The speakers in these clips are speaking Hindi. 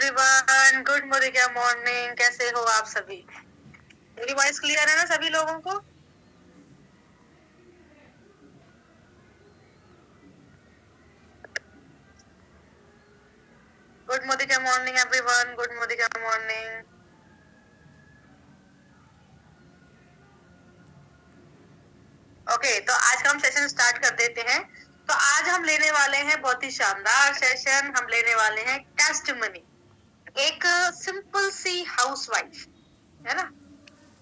एवरीवन, गुड मॉर्निंग या मॉर्निंग। कैसे हो आप सभी? मेरी वॉइस क्लियर है ना सभी लोगों को? गुड मॉर्निंग या मॉर्निंग एवरीवन, गुड मॉर्निंग या मॉर्निंग। ओके, तो आज का हम सेशन स्टार्ट कर देते हैं। तो आज हम लेने वाले हैं बहुत ही शानदार सेशन। हम लेने वाले हैं टेस्टिमनी। एक सिंपल सी हाउसवाइफ है ना,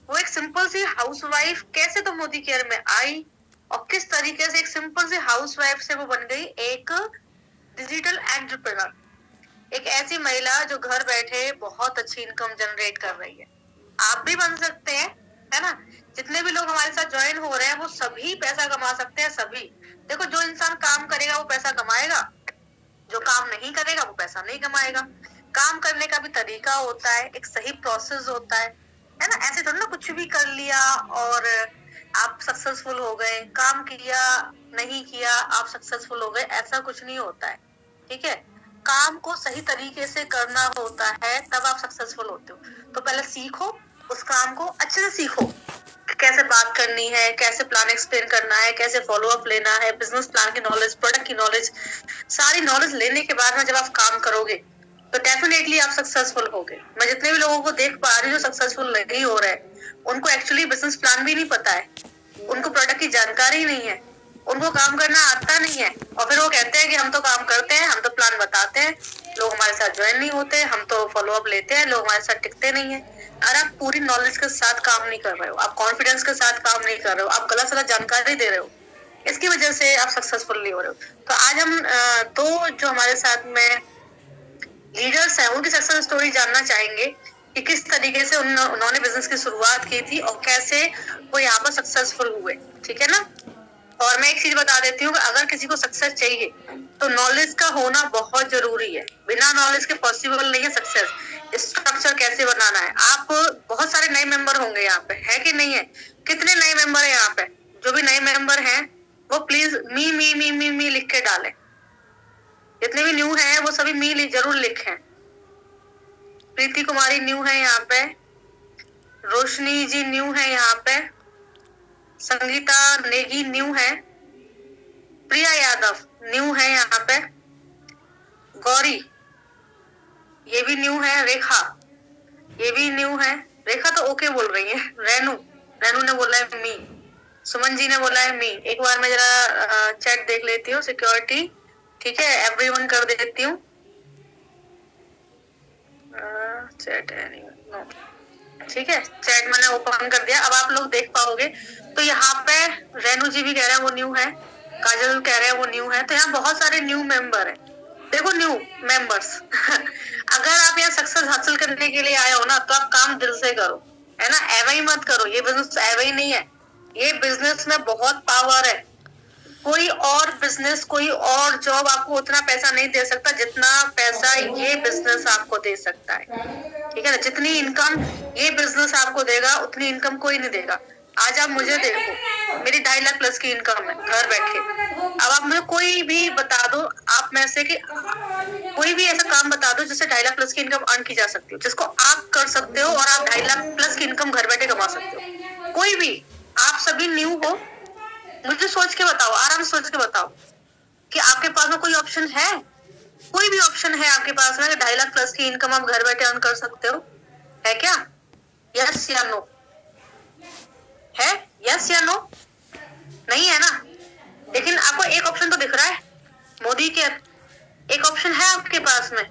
वो एक सिंपल सी हाउसवाइफ कैसे तो मोदी केयर में आई और किस तरीके से एक सिंपल सी हाउसवाइफ से वो बन गई एक डिजिटल एंटरप्रेन्योर, एक ऐसी महिला जो घर बैठे बहुत अच्छी इनकम जनरेट कर रही है। आप भी बन सकते हैं, है ना। जितने भी लोग हमारे साथ ज्वाइन हो रहे हैं वो सभी पैसा कमा सकते हैं। सभी देखो, जो इंसान काम करेगा वो पैसा कमाएगा, जो काम नहीं करेगा वो पैसा नहीं कमाएगा। काम करने का भी तरीका होता है, एक सही प्रोसेस होता है ना। ऐसे थोड़ा ना कुछ भी कर लिया और आप सक्सेसफुल हो गए, काम किया नहीं किया आप सक्सेसफुल हो गए, ऐसा कुछ नहीं होता है। ठीक है, काम को सही तरीके से करना होता है, तब आप सक्सेसफुल होते हो। तो पहले सीखो, उस काम को अच्छे से सीखो, कैसे बात करनी है, कैसे प्लान एक्सप्लेन करना है, कैसे फॉलो अप लेना है, बिजनेस प्लान की नॉलेज, प्रोडक्ट की नॉलेज, सारी नॉलेज लेने के बाद में जब आप काम करोगे तो डेफिनेटली आप सक्सेसफुल होगे। मैं जितने भी लोगों को देख पा रही हूँ जो सक्सेसफुल नहीं हो रहे हैं, उनको एक्चुअली बिजनेस प्लान भी नहीं पता है, उनको प्रोडक्ट की जानकारी नहीं है, उनको काम करना आता नहीं है, और फिर वो कहते हैं कि हम तो काम करते हैं, हम तो प्लान बताते हैं, लोग हमारे साथ ज्वाइन नहीं होते, हम तो फॉलो अप लेते हैं, लोग हमारे साथ टिकते नहीं है। और आप पूरी नॉलेज के साथ काम नहीं कर रहे हो, आप कॉन्फिडेंस के साथ काम नहीं कर रहे हो, आप गलत सलत जानकारी दे रहे हो, इसकी वजह से आप सक्सेसफुल नहीं हो रहे हो। तो आज हम दो जो हमारे साथ में लीडर्स हैं उनकी सक्सेस स्टोरी जानना चाहेंगे कि किस तरीके से उन्होंने बिजनेस की शुरुआत की थी और कैसे वो यहाँ पर सक्सेसफुल हुए। ठीक है ना। और मैं एक चीज बता देती हूँ कि अगर किसी को सक्सेस चाहिए तो नॉलेज का होना बहुत जरूरी है। बिना नॉलेज के पॉसिबल नहीं है सक्सेस। स्ट्रक्चर कैसे बनाना है, आप बहुत सारे नए मेंबर होंगे यहाँ पे, है कि नहीं है? कितने नए मेंबर है यहाँ पे? जो भी नए मेंबर हैं वो प्लीज मी मी मी मी मी लिख के डालें। जितने भी न्यू हैं वो सभी मी जरूर लिखें। प्रीति कुमारी न्यू है यहाँ पे, रोशनी जी न्यू है यहाँ पे, संगीता नेगी न्यू है, प्रिया यादव न्यू है यहाँ पे, गौरी ये भी न्यू है, रेखा ये भी न्यू है, रेखा तो ओके बोल रही है, रेनू ने बोला है मी, सुमन जी ने बोला है मी। एक बार मैं जरा चैट देख लेती हूँ, सिक्योरिटी ठीक है, एवरीवन कर देती हूँ चैट है नो, ठीक है, चैट मैंने ओपन कर दिया, अब आप लोग देख पाओगे। तो यहाँ पे रेनू जी भी कह रहे हैं वो न्यू है, काजल कह रहे हैं वो न्यू है, तो यहाँ बहुत सारे न्यू मेंबर है। देखो न्यू मेंबर्स अगर आप यहाँ सक्सेस हासिल करने के लिए आए हो ना तो आप काम दिल से करो, है ना, एवे ही मत करो। ये बिजनेस एवे ही नहीं है, ये बिजनेस में बहुत पावर है। कोई और बिजनेस, कोई और जॉब आपको उतना पैसा नहीं दे सकता जितना पैसा ये बिजनेस आपको दे सकता है। ठीक है ना, जितनी इनकम ये बिजनेस आपको देगा उतनी इनकम कोई नहीं देगा। आज आप मुझे देखो, मेरी 2.5 लाख प्लस की इनकम है घर बैठे। अब आप मुझे कोई भी बता दो, आप में से कि कोई भी ऐसा काम बता दो जिससे 2.5 लाख प्लस की इनकम अर्न की जा सकती हो, जिसको आप कर सकते हो और आप 2.5 लाख प्लस की इनकम घर बैठे कमा सकते हो। कोई भी, आप सभी न्यू हो, मुझे सोच के बताओ, आराम से सोच के बताओ कि आपके पास में कोई ऑप्शन है, कोई भी ऑप्शन है आपके पास में 2.5 लाख प्लस की इनकम आप घर बैठे अर्न कर सकते हो? है क्या? यस या नो? है यस या नो? नहीं है ना। लेकिन आपको एक ऑप्शन तो दिख रहा है, मोदी केयर। एक ऑप्शन है आपके पास में,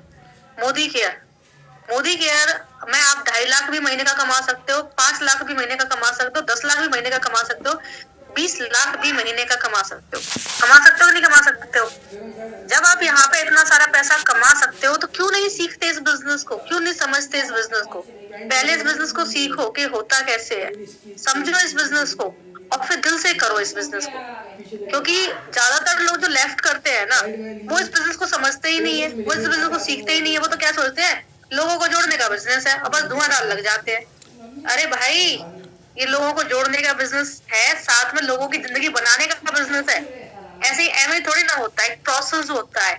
मोदी केयर। मोदी केयर में आप 2.5 लाख भी महीने का कमा सकते हो, 5 लाख भी महीने का कमा सकते हो, 10 लाख भी महीने का कमा सकते हो, 20 लाख भी महीने का कमा सकते हो। कमा सकते हो नहीं कमा सकते हो? जब आप यहाँ पे इतना सारा पैसा कमा सकते हो तो क्यों नहीं सीखते इस बिजनेस को, क्यों नहीं समझते इस बिजनेस को? पहले इस बिजनेस को सीखो कि होता कैसे है, समझो इस बिजनेस को और फिर दिल से करो इस बिजनेस को। क्योंकि ज्यादातर लोग जो लेफ्ट करते हैं ना वो इस बिजनेस को समझते ही नहीं है, वो इस बिजनेस को सीखते ही नहीं है। वो तो क्या सोचते हैं लोगों को जोड़ने का बिजनेस है और बस धुआंधार लग जाते हैं। अरे भाई, ये लोगों को जोड़ने का बिजनेस है, साथ में लोगों की जिंदगी बनाने का बिजनेस है। ऐसे ही एम थोड़ी ना होता है, एक प्रोसेस होता है।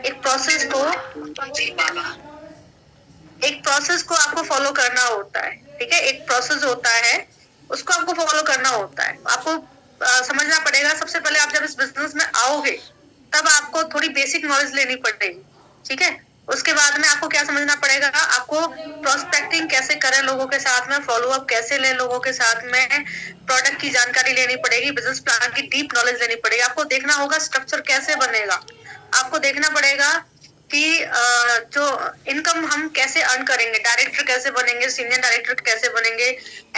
एक प्रोसेस को प्रोसेस को आपको फॉलो करना होता है, ठीक है। एक प्रोसेस होता है, उसको आपको फॉलो करना होता है। आपको समझना पड़ेगा। सबसे पहले आप जब इस बिजनेस में आओगे तब आपको थोड़ी बेसिक नॉलेज लेनी पड़ेगी, ठीक है। उसके बाद में आपको क्या समझना पड़ेगा, आपको प्रोस्पेक्टिंग कैसे करें लोगों के साथ में, फॉलो अप कैसे लें लोगों के साथ में, प्रोडक्ट की जानकारी लेनी पड़ेगी, बिजनेस प्लान की डीप नॉलेज लेनी पड़ेगी। आपको देखना होगा स्ट्रक्चर कैसे बनेगा, आपको देखना पड़ेगा कि जो इनकम हम कैसे अर्न करेंगे, डायरेक्टर कैसे बनेंगे, सीनियर डायरेक्टर कैसे बनेंगे,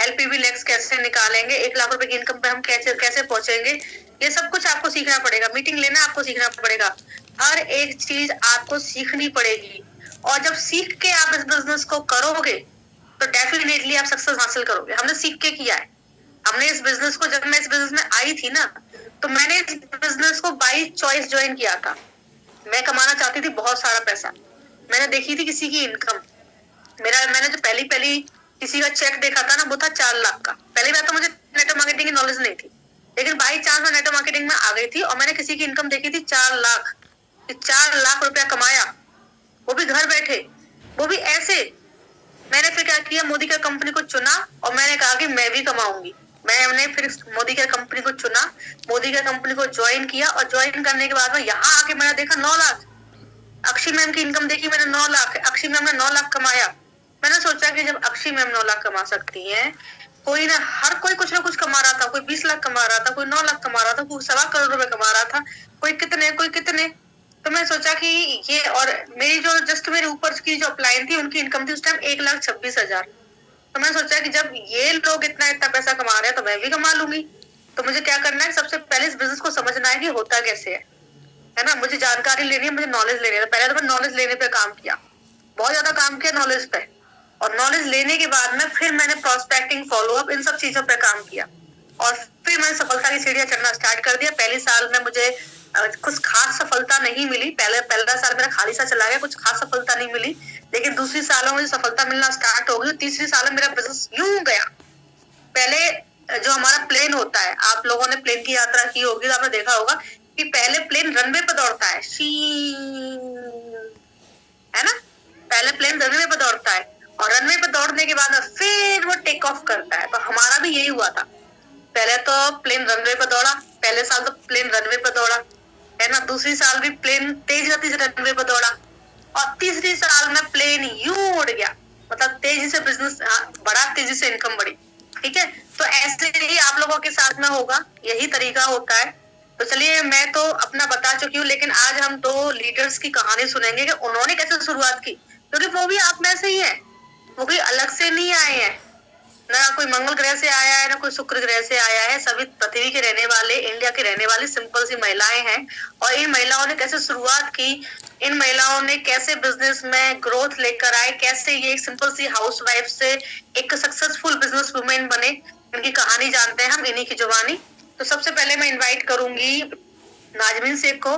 एलपीवी लेक्स कैसे निकालेंगे, 1 लाख रुपए की इनकम पे हम कैसे कैसे पहुंचेंगे, ये सब कुछ आपको सीखना पड़ेगा। मीटिंग लेना आपको सीखना पड़ेगा, हर एक चीज आपको सीखनी पड़ेगी। और जब सीख के आप इस बिजनेस को करोगे तो डेफिनेटली आप सक्सेस हासिल करोगे। हमने सीख के किया है। हमने इस बिजनेस को, जब मैं इस बिजनेस में आई थी ना, तो मैंने इस बिजनेस को बाय चॉइस ज्वाइन किया था। मैं कमाना चाहती थी बहुत सारा पैसा। मैंने देखी थी किसी की इनकम, मैंने जो पहली किसी का चेक देखा था ना, वो था 4 लाख का। पहली बार तो मुझे नेटवर्क मार्केटिंग की नॉलेज नहीं थी, लेकिन बाई चांस मैं नेटवर्क मार्केटिंग में आ गई थी और मैंने किसी की इनकम देखी थी 4 लाख। 4 लाख रुपया कमाया, वो भी घर बैठे, वो भी ऐसे। मैंने फिर क्या किया, मोदी का कंपनी को चुना और मैंने कहा कि मैं भी कमाऊंगी। मैंने फिर मोदी का कंपनी को चुना, मोदी का कंपनी को ज्वाइन किया और ज्वाइन करने के बाद में यहाँ आके मैंने देखा 9 लाख। अक्षय मैम की इनकम देखी मैंने 9 लाख। अक्षय मैम ने 9 लाख कमाया। मैंने सोचा कि जब अक्षय मैम 9 लाख कमा सकती है, कोई ना, हर कोई कुछ ना कुछ कमा रहा था। कोई 20 लाख कमा रहा था, कोई 9 लाख कमा रहा था, कोई 1.25 करोड़ रुपए कमा रहा था, कोई कितने। तो मैं सोचा कि ये, और मेरी जो जस्ट मेरे ऊपर की जो अपलाइन थी उनकी इनकम थी उस टाइम 1,26,000। तो मैं सोचा कि जब ये लोग इतना पैसा कमा रहे हैं तो मैं भी कमा लूंगी। तो मुझे क्या करना है, सबसे पहले इस बिजनेस को समझना है कि होता कैसे है ना। मुझे जानकारी लेनी है, मुझे नॉलेज लेनी है। तो पहले तो मैं नॉलेज लेने पे काम किया, बहुत ज्यादा काम किया नॉलेज पे। और नॉलेज लेने के बाद में फिर मैंने प्रोस्पेक्टिंग, फॉलो अप, इन सब चीजों पे काम किया और फिर मैंने सफलता की सीढ़ियां चढ़ना स्टार्ट कर दिया। पहले साल में मुझे कुछ खास सफलता नहीं मिली। पहला साल मेरा खाली सा चला गया, कुछ खास सफलता नहीं मिली। लेकिन दूसरी सालों में सफलता मिलना स्टार्ट हो गई। तीसरी साल में मेरा बिजनेस यूं गया। पहले जो हमारा प्लेन होता है, आप लोगों ने प्लेन की यात्रा की होगी तो आपने देखा होगा कि पहले प्लेन रनवे पे दौड़ता है, है ना। पहले प्लेन रनवे पे दौड़ता है और रनवे पे दौड़ने के बाद फिर वो टेक ऑफ करता है। तो हमारा भी यही हुआ था। पहले तो प्लेन रनवे पे दौड़ा, पहले साल तो प्लेन रनवे पे दौड़ा, है ना। दूसरी साल भी प्लेन तेज गति से रनवे पे दौड़ा और तीसरी साल में प्लेन यूं उड़ गया। मतलब तेजी से बिजनेस बढ़ा, तेजी से इनकम बढ़ी, ठीक है। तो ऐसे ही आप लोगों के साथ में होगा, यही तरीका होता है। तो चलिए, मैं तो अपना बता चुकी हूँ, लेकिन आज हम 2 लीडर्स की कहानी सुनेंगे कि उन्होंने कैसे शुरुआत की, क्योंकि वो भी आप में से ही है, वो कोई अलग से नहीं आए हैं। ना कोई मंगल ग्रह से आया है, ना कोई शुक्र ग्रह से आया है। सभी पृथ्वी के रहने वाले, इंडिया के रहने वाली सिंपल सी महिलाएं हैं। और इन महिलाओं ने कैसे शुरुआत की, इन महिलाओं ने कैसे बिजनेस में ग्रोथ लेकर आए, कैसे ये एक सिंपल सी हाउसवाइफ से एक सक्सेसफुल बिजनेस वुमेन बने, इनकी कहानी जानते हैं हम इन्हीं की जुबानी। तो सबसे पहले मैं इन्वाइट करूंगी नाजमीन शेख को।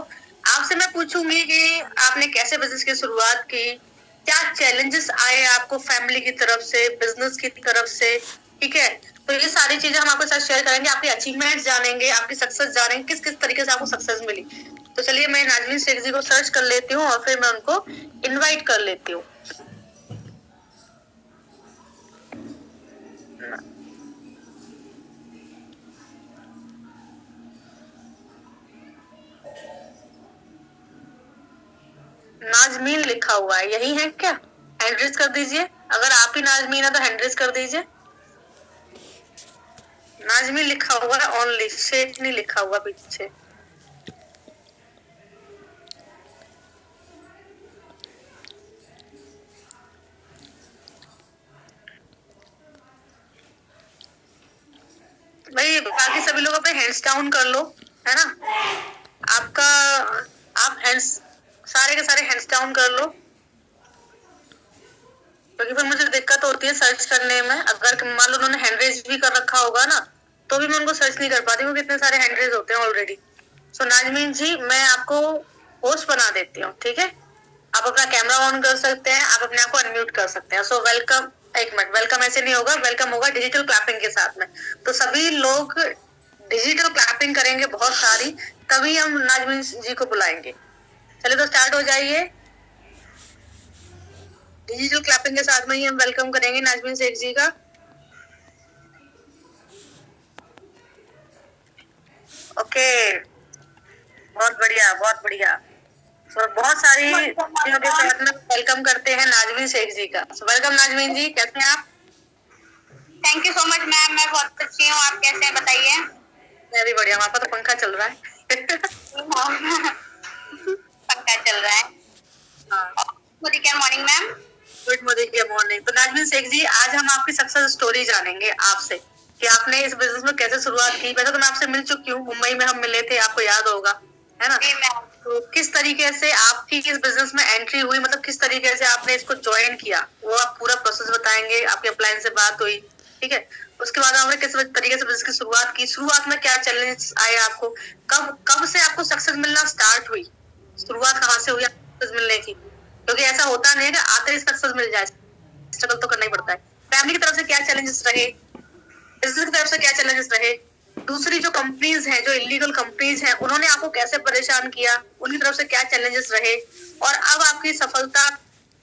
आपसे मैं पूछूंगी कि आपने कैसे बिजनेस की शुरुआत की, क्या चैलेंजेस आए आपको फैमिली की तरफ से, बिजनेस की तरफ से, ठीक है। तो ये सारी चीजें हम आपके साथ शेयर करेंगे, आपकी अचीवमेंट्स जानेंगे, आपकी सक्सेस जानेंगे, किस किस तरीके से आपको सक्सेस मिली। तो चलिए, मैं नाजमीन शेख जी को सर्च कर लेती हूँ और फिर मैं उनको इनवाइट कर लेती हूँ। नाजमीन लिखा हुआ है, यही है क्या? हैंड रेज कर दीजिए, अगर आप ही नाजमीन है तो हैंड रेज कर दीजिए। नाजमीन लिखा हुआ है ओनली, शेख नहीं लिखा हुआ पीछे। भाई बाकी सभी लोगों पे हैंड्स डाउन कर लो, है ना। आपका, आप हैंड्स, सारे के सारे हैंड्स डाउन कर लो, क्योंकि फिर मुझे दिक्कत होती है सर्च करने में। अगर मान लो उन्होंने हैंड रेज भी कर रखा होगा ना, तो भी मैं उनको सर्च नहीं कर पाती हूँ, कितने सारे हैंड रेज होते हैं ऑलरेडी। सो नाजमीन जी, मैं आपको होस्ट बना देती हूँ, ठीक है। आप अपना कैमरा ऑन कर सकते हैं, आप अपने आप को अनम्यूट कर सकते हैं। So welcome. एक मिनट, वेलकम ऐसे नहीं होगा, वेलकम होगा डिजिटल क्लैपिंग के साथ में। तो सभी लोग डिजिटल क्लैपिंग करेंगे बहुत सारी, तभी हम नाजमीन जी को बुलाएंगे। चलिए तो स्टार्ट हो जाइए। यूजुअल क्लैपिंग के साथ में ही हम वेलकम करेंगे नाजमीन शेख जी का। ओके, बहुत बढ़िया, बहुत बढ़िया। तो बहुत सारी चीजों के साथ में वेलकम करते हैं नाजमीन शेख जी का। वेलकम नाजमीन जी, कैसे हैं आप? Thank you so much ma'am, मैं बहुत अच्छी हूँ, आप कैसे हैं बताइए? मैं भी बढ़िया, वहाँ पर तो पंखा चल रहा है। पंखा चल रहा है। Good morning ma'am. Good morning. तो नाजमीन शेख जी, आज हम आपकी सक्सेस स्टोरी जानेंगे आपसे कि आपने इस बिजनेस में कैसे शुरुआत की। वैसे तो मैं आपसे मिल चुकी हूँ, मुंबई में हम मिले थे, आपको याद होगा, है ना? तो किस तरीके से आपकी इस बिजनेस में एंट्री हुई, मतलब किस तरीके से आपने इसको ज्वाइन किया, वो आप पूरा प्रोसेस बताएंगे। आपके अपलाइन से बात हुई, ठीक है? उसके बाद आपने किस तरीके से बिजनेस की शुरुआत की, शुरुआत में क्या चैलेंज आए आपको, कब कब से आपको सक्सेस मिलना स्टार्ट हुई, शुरुआत कहाँ से हुई सक्सेस मिलने की? क्योंकि ऐसा होता नहीं है कि आते ही सक्सेस मिल जाए, स्ट्रगल तो करना ही पड़ता है। फैमिली की तरफ से क्या चैलेंजेस रहे, बिजनेस की तरफ से क्या चैलेंजेस रहे, दूसरी जो कंपनीज हैं, जो इलीगल कंपनीज हैं, उन्होंने आपको कैसे परेशान किया, उनकी तरफ से क्या चैलेंजेस रहे, और अब आपकी सफलता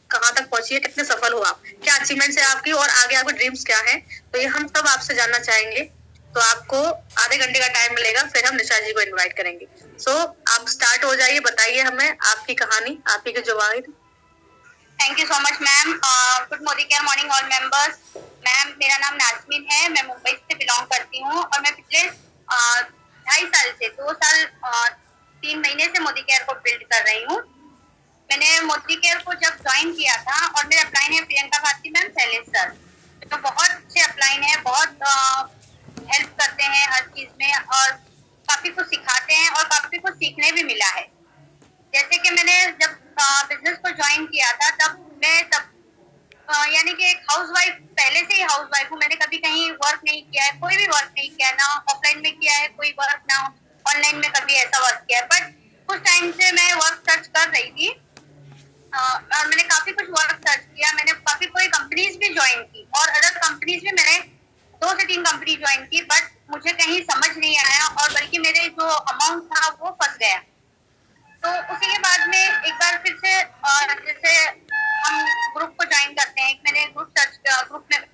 कहाँ तक पहुंची है, कितने सफल हो आप, क्या अचीवमेंट्स है आपकी, और आगे आपके ड्रीम्स क्या है, तो ये हम सब आपसे जानना चाहेंगे। तो आपको आधे घंटे का टाइम मिलेगा, फिर हम निशा जी को इनवाइट करेंगे। सो आप स्टार्ट हो जाइए, बताइए हमें आपकी कहानी, आपकी की जवाब। Thank you so much ma'am. Good morning all members. Ma'am, मेरा नाम नाजमीन है, मैं मुंबई से बिलोंग करती हूँ और मैं पिछले 2.5 साल से 2 साल 3 महीने से मोदी केयर को बिल्ड कर रही हूँ। मैंने मोदी केयर को जब ज्वाइन किया था, और मेरे अपलाइन है प्रियंका भारती मैम, शैलेश सर, तो बहुत अच्छे अपलाइन है, बहुत हेल्प करते हैं हर चीज में और काफी कुछ सिखाते हैं और काफी कुछ सीखने भी मिला है। जैसे कि मैंने जब बिजनेस को ज्वाइन किया था, तब यानी कि एक हाउसवाइफ, पहले से ही हाउसवाइफ हूँ। मैंने कभी कहीं वर्क नहीं किया है, कोई भी वर्क नहीं किया, ना ऑफलाइन में किया है कोई वर्क, ना ऑनलाइन में कभी ऐसा वर्क किया है। बट कुछ टाइम से मैं वर्क सर्च कर रही थी और मैंने काफी कुछ वर्क सर्च किया। मैंने काफी कोई कंपनीज भी ज्वाइन की और अदर कंपनीज भी मैंने 2 से 3 कंपनी ज्वाइन की, बट मुझे कहीं समझ नहीं आया और बल्कि मेरे जो अमाउंट था वो फंस गया। तो उसी के बाद में एक बार फिर से जैसे हम ग्रुप को ज्वाइन करते हैं, मैंने ग्रुप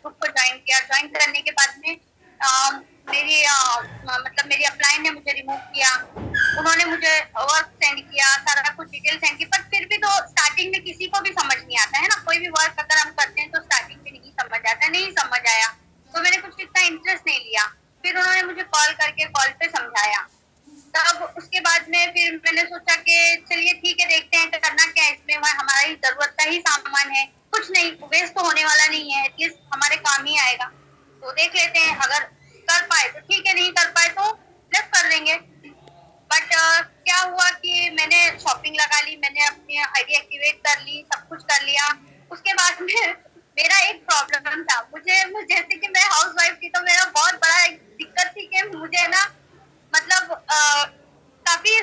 को ज्वाइन किया। ज्वाइन करने के बाद में मेरी अपलाइन ने मुझे रिमूव किया, उन्होंने मुझे वर्क सेंड किया, सारा कुछ डिटेल सेंड की, पर फिर भी तो स्टार्टिंग में किसी को भी समझ नहीं आता है ना, कोई भी वर्क अगर हम करते हैं तो स्टार्टिंग में नहीं समझ आता, नहीं समझ आया तो मैंने कुछ इतना इंटरेस्ट नहीं लिया। फिर उन्होंने मुझे कॉल पे समझाया। तब उसके बाद में फिर मैंने सोचा कि चलिए ठीक है, देखते हैं करना क्या है इसमें, हमारी जरूरत का ही सामान है, कुछ नहीं वेस्ट तो होने वाला नहीं है, एटलीस्ट हमारे काम ही आएगा, तो देख लेते हैं, अगर कर पाए तो ठीक है, नहीं कर पाए तो लेफ्ट कर देंगे। बट क्या हुआ कि मैंने शॉपिंग लगा ली, मैंने अपनी आईडी एक्टिवेट कर ली, सब कुछ कर लिया। उसके बाद में मेरा एक प्रॉब्लम था, मुझे जैसे कि मैं हाउस वाइफ थी तो मेरा बहुत बड़ा एक दिक्कत थी कि मुझे ना, मतलब काफी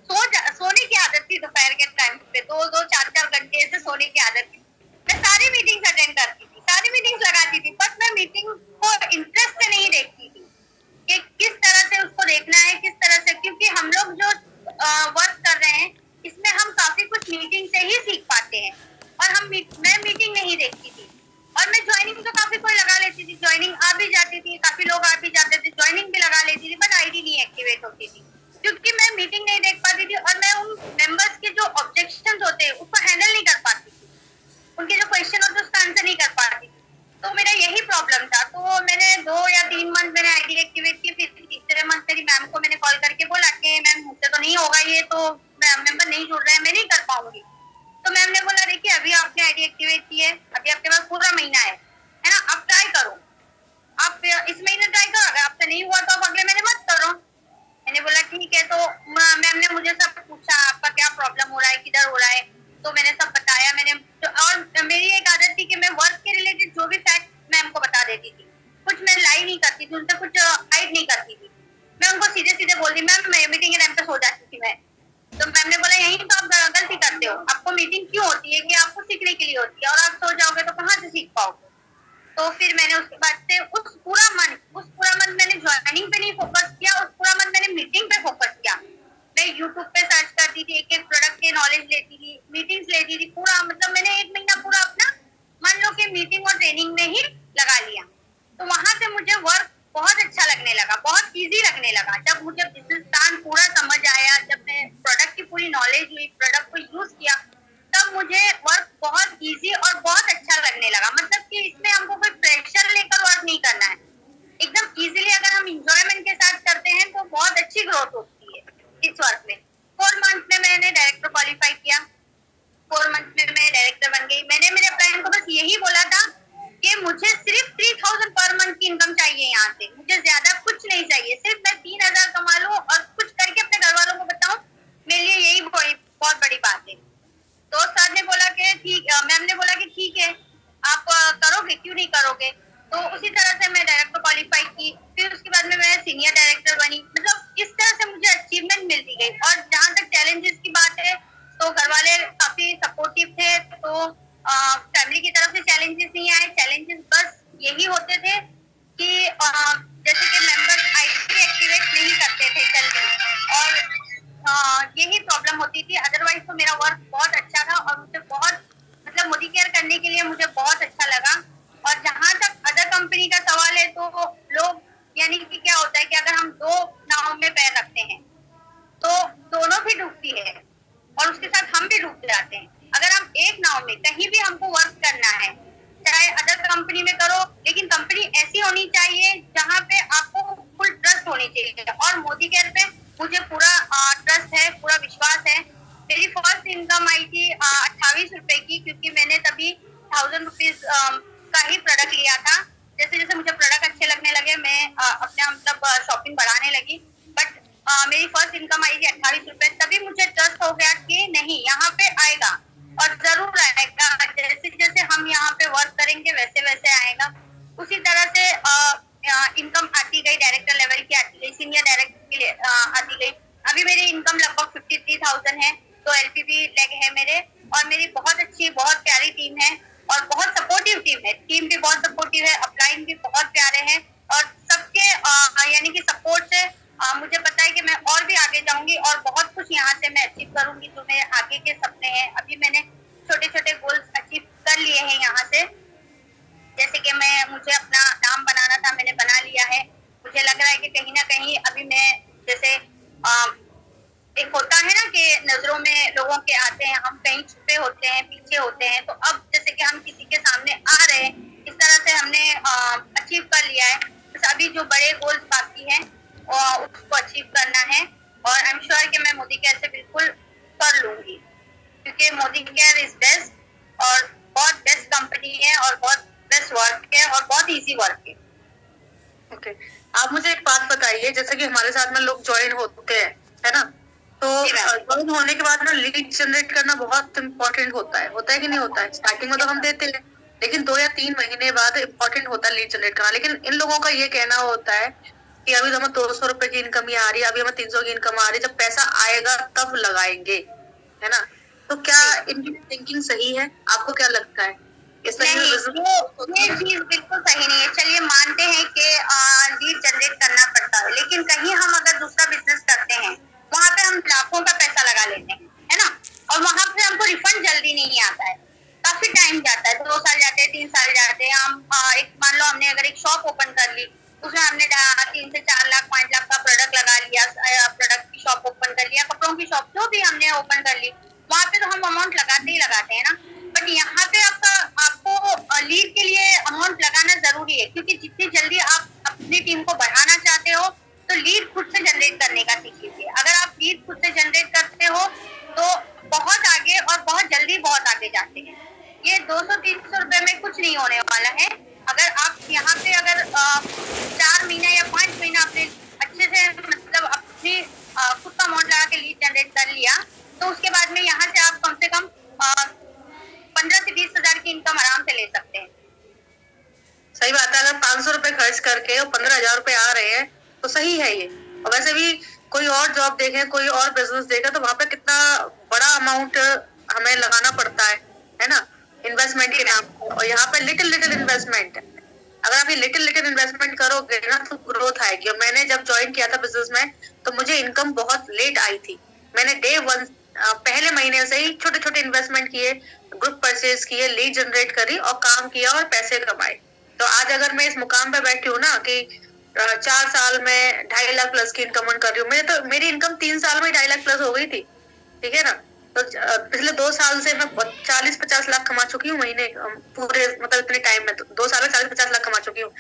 सोने की आदत थी। दोपहर के टाइम पे 2-2 4-4 घंटे ऐसे सोने की आदत थी। मैं सारी मीटिंग्स अटेंड करती थी, सारी मीटिंग्स लगाती थी, बट मैं मीटिंग को इंटरेस्ट से नहीं देखती थी कि किस तरह से उसको देखना है, किस तरह से, क्योंकि हम लोग जो वर्क कर रहे हैं इसमें हम काफी कुछ मीटिंग से ही सीख पाते हैं, और मैं मीटिंग नहीं देखती थी। और मैं ज्वाइनिंग तो काफी कोई लगा लेती थी, ज्वाइनिंग आ भी जाती थी, काफी लोग आ भी जाते थे, ज्वाइनिंग भी लगा लेती थी, बट आईडी नहीं एक्टिवेट होती थी क्योंकि मैं मीटिंग नहीं देख पाती थी और मैं उन मेंबर्स के जो ऑब्जेक्शंस होते हैं उसको हैंडल नहीं कर पाती थी, उनके जो क्वेश्चन होते उसका आंसर नहीं कर पाती थी। तो मेरा यही प्रॉब्लम था। तो मैंने 2 या 3 मंथ मैंने आईडी एक्टिवेट की, फिर तीसरे मंथ मेरी मैम को मैंने कॉल करके बोला कि मैम मुझसे तो नहीं होगा, ये तो मेंबर नहीं जुड़ रहे हैं, मैं नहीं कर पाऊंगी। तो मैम ने बोला देखिए अभी आपने आईडी एक्टिवेट की है, अभी आपके पास पूरा महीना है ना, आप ट्राई करो, आप इस महीने ट्राई करो, अगर आपसे नहीं हुआ तो आप अगले महीने मत करो। मैंने बोला ठीक है। तो मैम ने मुझे सब पूछा आपका क्या प्रॉब्लम हो रहा है, किधर हो रहा है, तो मैंने सब बताया। और मेरी एक आदत थी कि मैं वर्क के रिलेटेड जो भी फैक्ट मैम को बता देती थी, कुछ मैं लाई नहीं करती थी, उनसे कुछ हाइड नहीं करती थी, मैं उनको सीधे सीधे बोल दी। मैम मीटिंग के टाइम पे सो जाती थी मैं, तो मैम ने बोला यही तो आप गलती करते हो, आपको मीटिंग क्यों होती है कि आपको सीखने के लिए होती है, और आप सो जाओगे तो कहाँ से सीख पाओगे। तो फिर मैंने उसके बाद से उस पूरा मंथ मैंने ज्वाइनिंग पे नहीं फोकस किया, उस पूरा मंथ मैंने मीटिंग पे फोकस किया। मैं यूट्यूब पे सर्च करती थी, एक एक प्रोडक्ट के नॉलेज लेती थी, मीटिंग्स लेती थी, पूरा मतलब मैंने 1 महीना पूरा अपना मीटिंग और ट्रेनिंग में ही लगा लिया। तो वहां से मुझे वर्क बहुत अच्छा लगने लगा, बहुत इजी लगने लगा। जब मुझे बिजनेस प्लान पूरा समझ आया, जब मैं प्रोडक्ट की पूरी नॉलेज हुई, प्रोडक्ट को यूज किया, तब मुझे वर्क बहुत इजी और बहुत अच्छा लगने लगा। मतलब कि इसमें हमको कोई प्रेशर लेकर वर्क नहीं करना है, एकदम इजीली अगर हम इंजॉयमेंट के साथ करते हैं तो बहुत अच्छी ग्रोथ होती है इस वर्क में। 4 मंथ में मैंने डायरेक्टर क्वालिफाई किया, 4 मंथ में मैं डायरेक्टर बन गई। मैंने मेरे क्लाइंट को बस यही बोला था कि मुझे सिर्फ 3000 पर मंथ की इनकम चाहिए, यहाँ से मुझे ज्यादा कुछ नहीं चाहिए, सिर्फ मैं 3000 कमा लूं और कुछ करके अपने घर वालों को बताऊं, मेरे लिए यही बहुत बड़ी बात है। तो सर ने बोला कि ठीक, मैम ने बोला कि ठीक है आप करोगे, क्यों नहीं करोगे। तो उसी तरह से मैं डायरेक्टर क्वालिफाई की, फिर उसके बाद में मैं सीनियर डायरेक्टर बनी। मतलब इस तरह से मुझे अचीवमेंट मिलती गई। और जहाँ तक चैलेंजेस की बात है तो घर वाले काफी सपोर्टिव थे, तो फैमिली की तरफ से चैलेंजेस नहीं आए। चैलेंजेस बस यही होते थे कि जैसे कि मेंबर्स आईडी एक्टिवेट नहीं करते थे जल्दी, और यही प्रॉब्लम होती थी। अदरवाइज तो मेरा वर्क बहुत अच्छा था और मुझे बहुत, मतलब मोदी केयर करने के लिए मुझे बहुत अच्छा लगा। और जहाँ तक अदर कंपनी का सवाल है तो लोग, यानी कि क्या होता है कि अगर हम 2 नाव में पैर रखते हैं तो दोनों भी डूबती है और उसके साथ हम भी डूब जाते हैं। अगर हम एक नाव में कहीं भी हमको वर्क करना है, चाहे अदर कंपनी में करो, लेकिन कंपनी ऐसी होनी चाहिए जहाँ पे आपको फुल ट्रस्ट होनी चाहिए। और मोदी केयर पे मुझे पूरा ट्रस्ट है, पूरा विश्वास है। मेरी फर्स्ट इनकम आई थी 28 रुपए की, क्योंकि मैंने तभी 1000 रुपीज का ही प्रोडक्ट लिया था। जैसे जैसे मुझे प्रोडक्ट अच्छे लगने लगे मैं अपने मतलब शॉपिंग बढ़ाने लगी। बट मेरी फर्स्ट इनकम आई थी 28 रुपए। तभी मुझे ट्रस्ट हो गया कि नहीं, यहाँ पे आएगा और जरूर आएगा। जैसे जैसे हम यहाँ पे वर्क करेंगे वैसे वैसे आएगा। उसी तरह से इनकम आती गई, डायरेक्टर लेवल की आती गई, सीनियर डायरेक्टर की आती गई। अभी मेरी इनकम लगभग 53,000 है। तो एलपीबी लेग है मेरे, और मेरी बहुत अच्छी, बहुत प्यारी टीम है और बहुत सपोर्टिव टीम है। टीम भी बहुत सपोर्टिव है, अपलाइन भी बहुत प्यारे हैं, और सबके यानी कि सपोर्ट से मुझे पता है कि मैं और भी आगे जाऊंगी और बहुत कुछ यहाँ से मैं अचीव करूंगी, जो मेरे आगे के सपने हैं। अभी मैंने छोटे छोटे गोल्स अचीव कर लिए हैं यहाँ से। जैसे कि मुझे अपना नाम बनाना था, मैंने बना लिया है। मुझे लग रहा है कि कहीं ना कहीं अभी मैं, जैसे एक होता है ना कि नजरों में लोगों के आते हैं, हम कहीं छुपे होते हैं, पीछे होते हैं, तो अब जैसे कि हम किसी के सामने आ रहे हैं, इस तरह से हमने अचीव कर लिया है। तो अभी जो बड़े गोल्स बाकी हैं उसको अचीव करना है, और आई एम श्योर कि मैं मोदी केयर से बिल्कुल कर लूंगी, क्योंकि मोदी केयर इज बेस्ट और बहुत बेस्ट कंपनी है और बहुत बेस्ट वर्क है और बहुत इजी वर्क है। ओके, आप मुझे एक बात बताइए, जैसे कि हमारे साथ में लोग ज्वाइन होते हैं, है ना, तो ज्वाइन होने के बाद ना लीड जनरेट करना बहुत इम्पोर्टेंट होता है कि नहीं होता है। स्टार्टिंग में तो हम देते हैं, लेकिन 2 या 3 महीने बाद इम्पोर्टेंट होता है लीड जनरेट करना। लेकिन इन लोगों का ये कहना होता है कि अभी तो हमें 200 रुपए की इनकम ही आ रही है, अभी हमें 300 की इनकम आ रही है, जब पैसा आएगा तब लगाएंगे, है ना। तो क्या इनकी थिंकिंग सही है? आपको क्या लगता है? नहीं, ये चीज बिल्कुल सही नहीं है। चलिए मानते हैं कि लीड जनरेट करना पड़ता है, लेकिन कहीं हम अगर दूसरा बिजनेस करते हैं, वहाँ पे हम लाखों का पैसा लगा लेते हैं, है ना, और वहाँ पे हमको रिफंड जल्दी नहीं आता है, काफी टाइम जाता है, 2 साल जाते हैं, 3 साल जाते हैं। हम एक मान लो हमने अगर एक शॉप ओपन कर ली, उसमें हमने 3 से 4 लाख 5 लाख का प्रोडक्ट लगा लिया, प्रोडक्ट की शॉप ओपन कर लिया, कपड़ों की शॉप जो भी हमने ओपन कर ली, वहाँ पे तो हम अमाउंट लगाते ही लगाते हैं ना। बट यहाँ पे आपको लीड के लिए अमाउंट लगाना जरूरी है, क्योंकि जितनी जल्दी आप अपनी टीम को बढ़ाना चाहते हो तो लीड खुद से जनरेट करने का सीख लीजिए। अगर आप लीड खुद से जनरेट करते हो तो बहुत आगे और बहुत जल्दी बहुत आगे जाते हैं। ये 200-300 रुपए में कुछ नहीं होने वाला है। अगर आप यहाँ पे अगर 4 महीना या 5 महीना अपने अच्छे से मतलब अपनी खुद का अमाउंट लगा के लीड जनरेट कर लिया, तो उसके बाद में यहाँ से आप कम से कम 15 से 20 हजार की इनकम आराम से ले सकते हैं। सही बात है। अगर 500 रुपए खर्च करके और 15,000 रुपए आ रहे हैं तो सही है ये। और वैसे भी कोई और जॉब देखे, कोई और बिजनेस देखे, तो वहां पे कितना बड़ा अमाउंट हमें लगाना पड़ता है ना, इन्वेस्टमेंट के नाम पे। और यहाँ पे लिटिल इन्वेस्टमेंट है। अगर आप ये लिटिल इन्वेस्टमेंट करोगे ना तो ग्रोथ आएगी। और मैंने जब ज्वाइन किया था बिजनेस में तो मुझे इनकम बहुत लेट आई थी। मैंने डे 1 पहले महीने से ही छोटे छोटे इन्वेस्टमेंट किए, ग्रुप परचेज किए, लीड जनरेट करी और काम किया और पैसे कमाए। तो आज अगर मैं इस मुकाम पे बैठी हूँ ना कि 4 साल में 2.5 लाख प्लस की इनकम कर रही हूँ, मेरी इनकम 3 साल में 2.5 लाख प्लस हो गई थी, ठीक है ना। तो पिछले 2 साल से मैं 40-50 लाख कमा चुकी हूँ महीने, पूरे मतलब इतने टाइम में, तो 2 साल में 40-50 लाख कमा चुकी हूँ।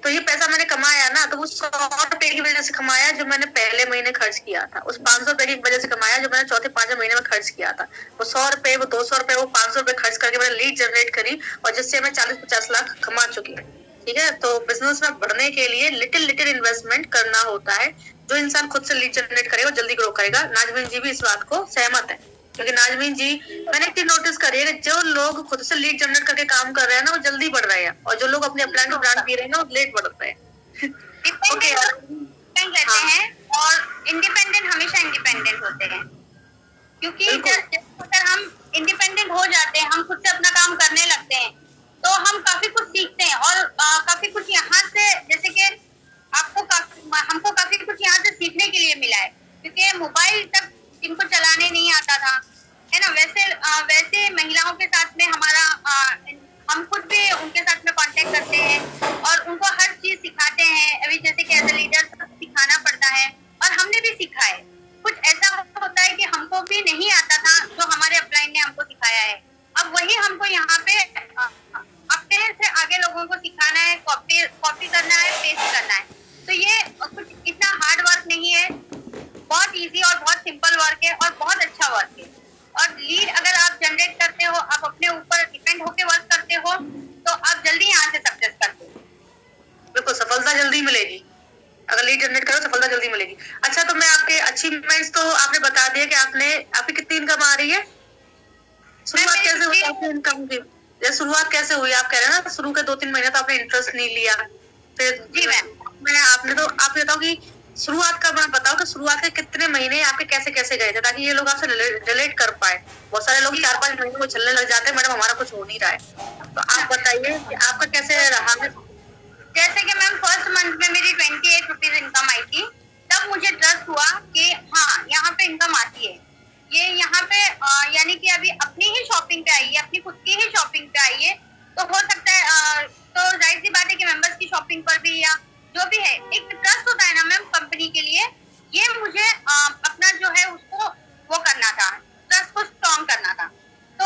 तो ये पैसा मैंने कमाया ना, तो वो 100 रुपए की वजह से कमाया जो मैंने पहले महीने खर्च किया था, उस 500 रुपए की वजह से कमाया जो मैंने चौथे 5वें महीने में खर्च किया था। वो 100 रुपए, वो 200 रुपए, वो 500 रुपए खर्च करके मैंने लीड जनरेट करी और जिससे मैं 40-50 लाख कमा चुकी हूँ, ठीक है। तो बिजनेस में बढ़ने के लिए लिटिल लिटिल इन्वेस्टमेंट करना होता है। जो इंसान खुद से लीड जनरेट करेगा जल्दी ग्रो करेगा। नाजमीन जी भी इस बात को सहमत है, क्योंकि नाजमीन जी, मैंने एक चीज नोटिस करी है कि जो लोग खुद से लीड जनरेट करके काम कर रहे हैं ना, वो जल्दी बढ़ रहे हैं, और जो लोग अपने अपलाइन को ब्रांड पी रहे हैं ना, वो लेट बढ़ रहे हैं। ओके, डिपेंड रहते हैं, और इंडिपेंडेंट हमेशा इंडिपेंडेंट होते हैं, क्योंकि अगर हम इंडिपेंडेंट हो जाते हैं, हम खुद से अपना काम करने लगते हैं, तो हम काफी कुछ सीखते हैं, और काफी कुछ यहाँ से, जैसे कि हमको काफी कुछ यहाँ से सीखने के लिए मिला है, क्योंकि मोबाइल तक जिनको चलाने नहीं आता था, है ना, वैसे महिलाओं के साथ में हमारा हम खुद भी उनके साथ में कांटेक्ट करते हैं और उनको हर चीज सिखाते हैं। अभी जैसे कि एज ए लीडर सिखाना पड़ता है, और हमने भी सीखा है। कुछ ऐसा होता है कि हमको भी नहीं आता था जो हमारे अपलाइन ने हमको सिखाया है, अब वही हमको यहाँ पे अपने से आगे लोगों को सिखाना है, कॉपी करना है, पेस्ट करना है। तो ये कुछ इतना हार्ड वर्क नहीं है, बहुत इजी और बहुत सिंपल वर्क है, और बहुत अच्छा वर्क है। और लीड अगर आप जनरेट करते हो, आप अपने ऊपर डिपेंड होके वर्क करते हो, तो आप जल्दी यहाँ से सक्सेस करते हो। बिल्कुल, सफलता जल्दी मिलेगी अगर लीड जनरेट करो, सफलता जल्दी मिलेगी। अच्छा, तो मैं आपके अचीवमेंट्स तो आपने बता दिया कि आपकी कितनी इनकम आ रही है, शुरुआत कैसे हुई आपकी इनकम की? शुरुआत कैसे हुई? आप कह रहे हैं ना शुरू के 2-3 महीने तो आपने इंटरेस्ट नहीं लिया, फिर जी मैं आपने तो आप बताओ कि शुरुआत का, मैं बताओ कि शुरुआत के कितने महीने आपके कैसे कैसे गए थे, ताकि ये लोग आपसे रिलेट कर पाए। बहुत सारे लोग 4-5 महीने को चलने लग जाते हैं, मैडम हमारा कुछ हो नहीं रहा है, तो आप बताइए कि आपका कैसे रहा। जैसे कि मैम फर्स्ट मंथ में मेरी 28 रुपीज इनकम आई थी, तब मुझे ट्रस्ट हुआ कि हाँ यहाँ पे इनकम आती है, ये यहाँ पे यानी कि अभी अपनी ही शॉपिंग पे आई है, अपनी खुद की ही शॉपिंग पे आई है, तो हो सकता है तो जाहिर सी बात है कि मेंबर्स की शॉपिंग पर भी, या जो भी है, एक ट्रस्ट होता है ना मैम कंपनी के लिए, ये मुझे अपना जो है उसको वो करना था, ट्रस्ट को स्ट्रॉन्ग करना था। तो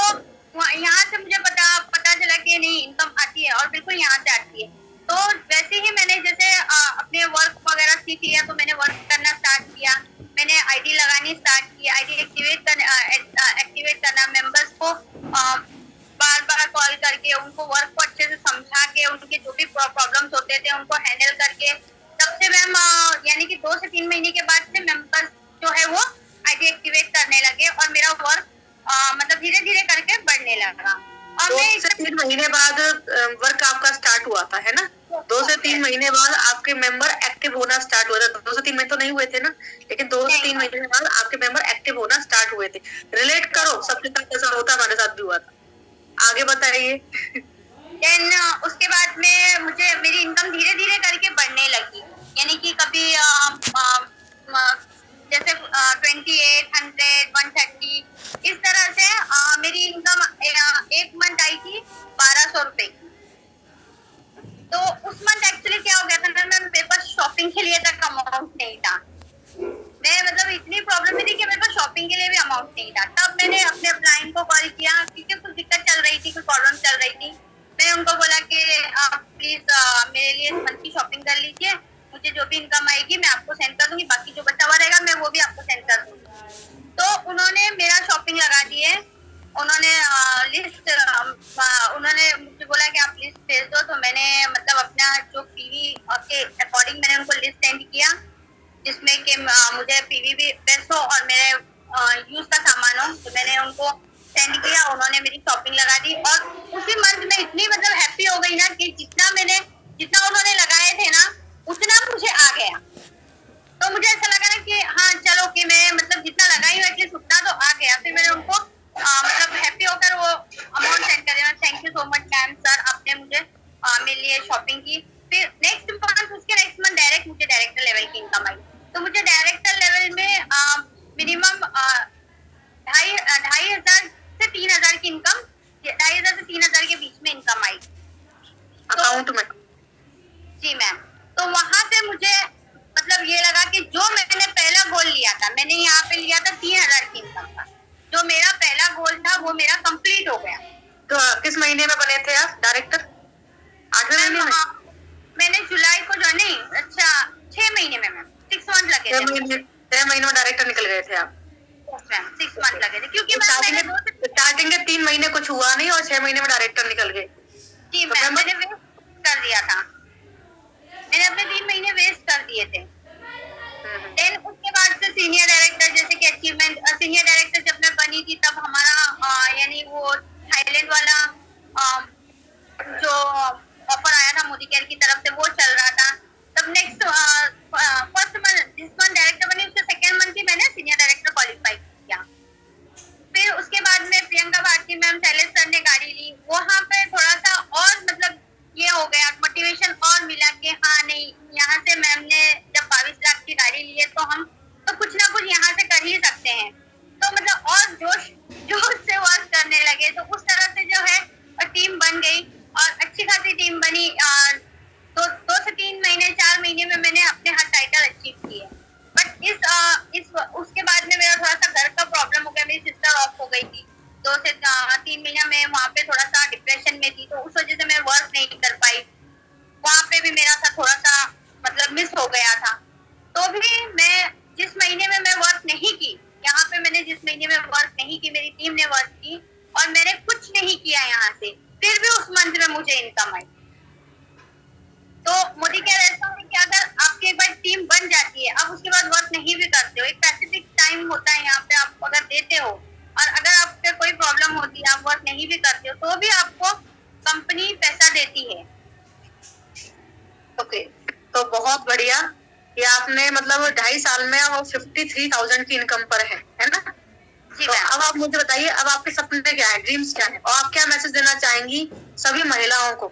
यहाँ से मुझे पता चला कि नहीं इनकम आती है, और बिल्कुल यहाँ से आती है। तो वैसे ही मैंने जैसे अपने वर्क वगैरह सीख लिया, तो मैंने वर्क करना स्टार्ट किया, मैंने आईडी लगानी स्टार्ट की, आईडी एक्टिवेट करना, मेंबर्स को बार बार कॉल करके उनको वर्क को अच्छे से समझा के, उनके जो भी प्रॉब्लम्स होते थे उनको हैंडल करके, तब से मैम यानी कि 2 से 3 महीने के बाद से मेंबर्स जो है वो आईडी एक्टिवेट करने लगे, और मेरा वर्क मतलब धीरे धीरे करके बढ़ने लगा। और 2 से 3 महीने बाद वर्क आपका स्टार्ट हुआ था, है ना? 2 से 3 महीने बाद आपके मेंबर एक्टिव होना स्टार्ट हुआ था। 2 से 3 महीने तो नहीं हुए थे ना, लेकिन 2 से 3 महीने बाद आपके मेंबर एक्टिव होना स्टार्ट हुए थे। रिलेट करो, सबके साथ ऐसा होता, हमारे साथ भी हुआ था। आगे बताइए। देन उसके बाद में मुझे मेरी इनकम धीरे धीरे करके बढ़ने लगी, यानी कि कभी जैसे 28, 100, 130 इस तरह से मेरी इनकम एक मंथ आई थी 1200 रुपए की। तो उस मंथ एक्चुअली क्या हो गया था ना, मेरे पास शॉपिंग के लिए तक अमाउंट नहीं था। मैं मतलब इतनी प्रॉब्लम थी कि मेरे पास शॉपिंग के लिए भी अमाउंट नहीं था। तब मैंने अपने अपलाइन को कॉल किया, क्योंकि कुछ दिक्कत चल रही थी, कुछ प्रॉब्लम चल रही थी। मैंने उनको बोला कि आप प्लीज मेरे लिए इस मंथ की शॉपिंग कर लीजिए, मुझे जो भी इनकम आएगी मैं आपको सेंड कर दूंगी, बाकी जो बचा हुआ रहेगा मैं वो भी आपको सेंड कर दूंगी। तो उन्होंने मेरा शॉपिंग लगा दी है, उन्होंने लिस्ट उन्होंने मुझे बोला कि आप लिस्ट भेज दो, तो मैंने मतलब अपना जो पीवी के अकॉर्डिंग मैंने उनको लिस्ट सेंड किया, जिसमें कि मुझे पीवी भी बेस्ट हो और मेरे यूज का सामान हो। तो मैंने उनको सेंड किया, उन्होंने मेरी शॉपिंग लगा दी, और उसी मंथ में इतनी मतलब हैप्पी हो गई ना कि जितना उन्होंने लगाए थे ना उतना मुझे आ गया। तो मुझे ऐसा लगा ना कि हाँ चलो कि मैं मतलब जितना लगाई हूँ एटलीस्ट उतना तो आ गया। फिर मैंने उनको मतलब हैप्पी होकर वो अमाउंट सेंड कर दिया। Thank you so much ma'am sir, आपने मुझे मेरे लिए शॉपिंग की। फिर नेक्स्ट मंथ डायरेक्ट मुझे डायरेक्टर लेवल की इनकम आई। तो मुझे डायरेक्टर लेवल में मिनिमम 2500 से 3000 की इनकम 2,500 से 3,000 के बीच में इनकम आई अकाउंट में। जी मैम। तो वहां से मुझे मतलब ये लगा कि जो मैंने पहला गोल लिया था, मैंने यहाँ पे लिया था 3,000 की इनकम का, जो मेरा पहला गोल था वो मेरा कंप्लीट हो गया। तो किस महीने में बने थे आप डायरेक्टर? 8वें महीने में? मैंने जुलाई को जो नहीं, अच्छा 6 महीने में मैम, 6 मंथ लगे थे। 6 महीने में डायरेक्टर निकल गए थे आप? 6 मंथ लगे थे, क्योंकि स्टार्टिंग के 3 महीने कुछ हुआ नहीं और 6 महीने में डायरेक्टर निकल गए। जी मैम, मैंने वेस्ट कर दिया था, मैंने अपने 3 महीने वेस्ट कर दिए थे। देन उसके बाद से सीनियर डायरेक्टर, जैसे कि अचीवमेंट सीनियर डायरेक्टर जब मैं बनी थी तब हमारा यानी वो थाईलैंड वाला जो ऑफर आया था मोदी केयर की तरफ से वो चल रहा था। तब नेक्स्ट फर्स्ट मंथ जिस मंथ डायरेक्टर बनी उसके सेकेंड मंथ ही मैंने सीनियर डायरेक्टर क्वालिफाई किया। फिर उसके बाद में प्रियंका भारती मैम, शैलेश सर ने गाड़ी ली, वहाँ पे थोड़ा सा और मतलब ये हो गया, मोटिवेशन और मिला कि हाँ नहीं, यहाँ से मैम ने जब 22 लाख की गाड़ी ली है तो हम तो कुछ ना कुछ यहाँ से कर ही सकते हैं। तो मतलब और जोश से वर्क करने लगे। तो उस तरह से जो है टीम बन गई और अच्छी खासी टीम बनी। 2 से 3 महीने 4 महीने में मैंने अपने हर टाइटल अचीव किए। बट इस उसके बाद में मेरा थोड़ा सा घर का प्रॉब्लम हो गया, मेरी सिस्टर ऑफ हो गई थी 2 से 3 महीना में वहाँ पे थोड़ा सा डिप्रेशन में थी, तो उस वजह से मैं वर्क नहीं कर पाई। वहाँ पे भी मेरा सा थोड़ा सा मतलब मिस हो गया था। तो भी मैं जिस महीने में मैं वर्क नहीं की, यहाँ पे मैंने जिस महीने में वर्क नहीं की, मेरी टीम ने वर्क की और मैंने कुछ नहीं किया यहाँ से, फिर भी उस मंथ में मुझे इनकम आई। तो मोदी केयर ऐसा है कि अगर आपकी एक बार टीम बन जाती है, आप उसके बाद वर्क नहीं भी करते हो, एक स्पेसिफिक टाइम होता है यहाँ पे आप अगर देते हो और अगर आपके कोई प्रॉब्लम होती है, आप वर्क नहीं भी करते हो, तो भी आपको कंपनी पैसा देती है। ओके, तो बहुत बढ़िया कि आपने मतलब 2.5 साल में वो 53,000 की इनकम पर है ना? तो अब आप मुझे बताइए, अब आपके सपने क्या है, ड्रीम्स क्या है, और आप क्या मैसेज देना चाहेंगी सभी महिलाओं को?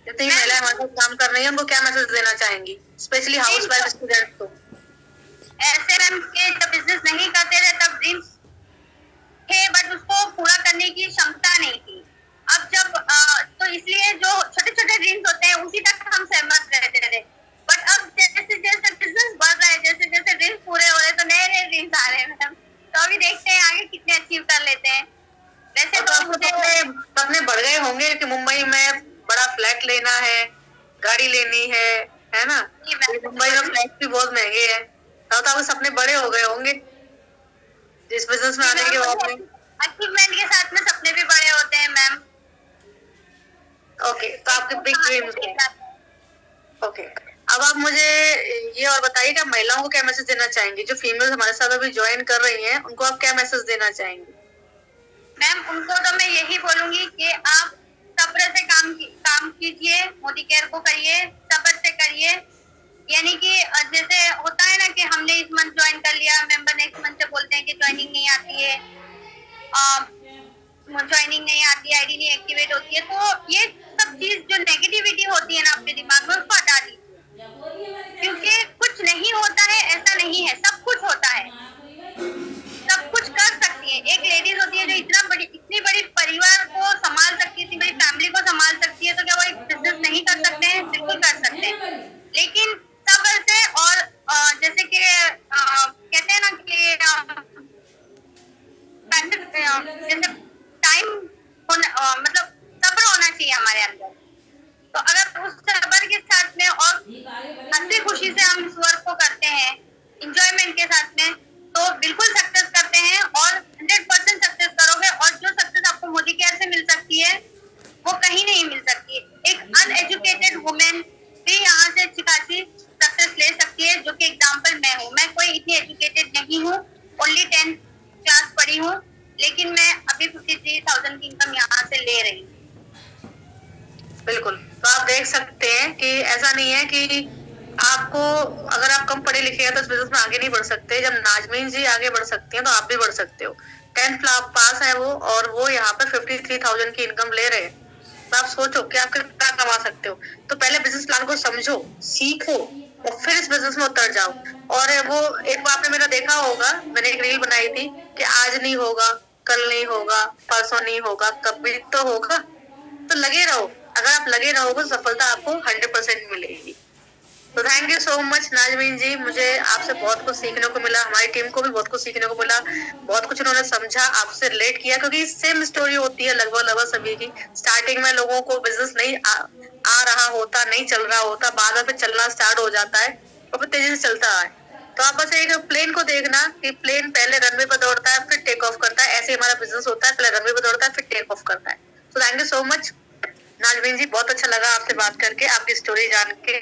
जितनी महिलाएं हमारे साथ काम कर रही हैं उनको क्या मैसेज देना चाहेंगी, स्पेशली हाउस वाइफ स्टूडेंट को? ऐसे मैम के जब बिजनेस नहीं करते थे तब ड्रीम्स थे, बट उसको पूरा करने की क्षमता नहीं थी। अब जब तो इसलिए जो छोटे छोटे ड्रीम्स होते हैं उसी तक हम सहमत रहते थे। बट अब जैसे जैसे बिजनेस बढ़ रहा है, जैसे जैसे ड्रीम्स पूरे हो रहे हैं, तो नए नए ड्रीम्स आ रहे हैं मैम। तो अभी देखते हैं आगे कितने अचीव कर लेते हैं। वैसे तो मुझे सपने बढ़ गए होंगे कि मुंबई में बड़ा फ्लैट लेना है, गाड़ी लेनी है ना? मुंबई में फ्लैट भी बहुत महंगे हैं, तो आपके सपने बड़े हो गए होंगे इस बिजनेस में आने के बाद में। अचीवमेंट के साथ में सपने भी बड़े होते हैं मैम। ओके, तो आपके बिग ड्रीम्स हैं। ओके, अब आप मुझे ये और बताइए कि महिलाओं को क्या मैसेज देना चाहेंगे, जो फीमेल्स हमारे साथ अभी ज्वाइन कर रही हैं, उनको आप क्या मैसेज देना चाहेंगे? मैम उनको तो मैं यही बोलूंगी कि आप सब्र से काम कीजिए, मोदी केयर को करिए, सब्र से करिए। यानी कि जैसे होता है ना कि हमने इस मंथ ज्वाइन कर लिया, मेंबर नेक्स्ट मंथ से बोलते हैं कि ज्वाइनिंग नहीं आती है, ज्वाइनिंग नहीं आती, आईडी नहीं एक्टिवेट होती है। तो ये सब चीज जो नेगेटिविटी होती है ना अपने दिमाग में, उसको हटा दीजिए, क्योंकि कुछ नहीं होता है ऐसा नहीं है, सब कुछ होता है, सब कुछ कर सकती है। एक लेडीज होती है जो इतनी बड़ी परिवार को संभाल सकती है, इतनी बड़ी फैमिली को संभाल सकती है, तो क्या वो एक बिजनेस नहीं कर सकते हैं? बिल्कुल कर सकते हैं, लेकिन सब्र से। और जैसे कि कहते हैं ना कि जैसे टाइम मतलब सब्र होना चाहिए हमारे अंदर। तो अगर उस सब्र के साथ में और हंसी खुशी से हम इस वर्क को करते हैं, इंजॉयमेंट के साथ में, तो बिल्कुल सक्सेस करते हैं और 100% सक्सेस करोगे। और जो सक्सेस आपको मोदी केयर से मिल सकती है वो कहीं नहीं मिल सकती। एक अनएजुकेटेड वुमेन भी यहाँ से अच्छी खासी सक्सेस ले सकती है, जो कि एग्जाम्पल मैं हूँ। मैं कोई इतनी एजुकेटेड नहीं हूँ, ओनली 10th क्लास पढ़ी हूँ, लेकिन मैं अभी 53,000 की इनकम यहाँ से ले रही हूँ। बिल्कुल, तो आप देख सकते हैं कि ऐसा नहीं है कि आपको अगर आप कम पढ़े लिखे हैं तो इस बिजनेस में आगे नहीं बढ़ सकते। जब नाजमीन जी आगे बढ़ सकती हैं तो आप भी बढ़ सकते हो। 10th पास है वो, और वो यहाँ पर 53,000 की इनकम ले रहे हैं। तो आप सोचो कि आप कितना कमा सकते हो। तो पहले बिजनेस प्लान को समझो, सीखो और फिर इस बिजनेस में उतर जाओ। और वो एक बार आपने मेरा देखा होगा, मैंने एक रील बनाई थी कि आज नहीं होगा, कल नहीं होगा, परसों नहीं होगा, कभी तो होगा। तो लगे रहो, अगर आप लगे रहोगे सफलता आपको 100% मिलेगी। तो थैंक यू सो मच नाजमीन जी, मुझे आपसे बहुत कुछ सीखने को मिला, हमारी टीम को भी बहुत कुछ सीखने को मिला, बहुत कुछ उन्होंने समझा, आपसे रिलेट किया, क्योंकि सेम स्टोरी होती है लगभग लगभग सभी की। स्टार्टिंग में लोगों को बिजनेस नहीं आ रहा होता, नहीं चल रहा होता, बाद में फिर चलना स्टार्ट हो जाता है और फिर तेजी से चलता है। तो आप बस एक प्लेन को देखना कि प्लेन पहले रनवे पर दौड़ता है फिर टेक ऑफ करता है, ऐसे हमारा बिजनेस होता है, पहले रनवे पर दौड़ता है फिर टेक ऑफ करता है। तो थैंक यू सो मच नाजमीन जी, बहुत अच्छा लगा आपसे बात करके, आपकी स्टोरी जान के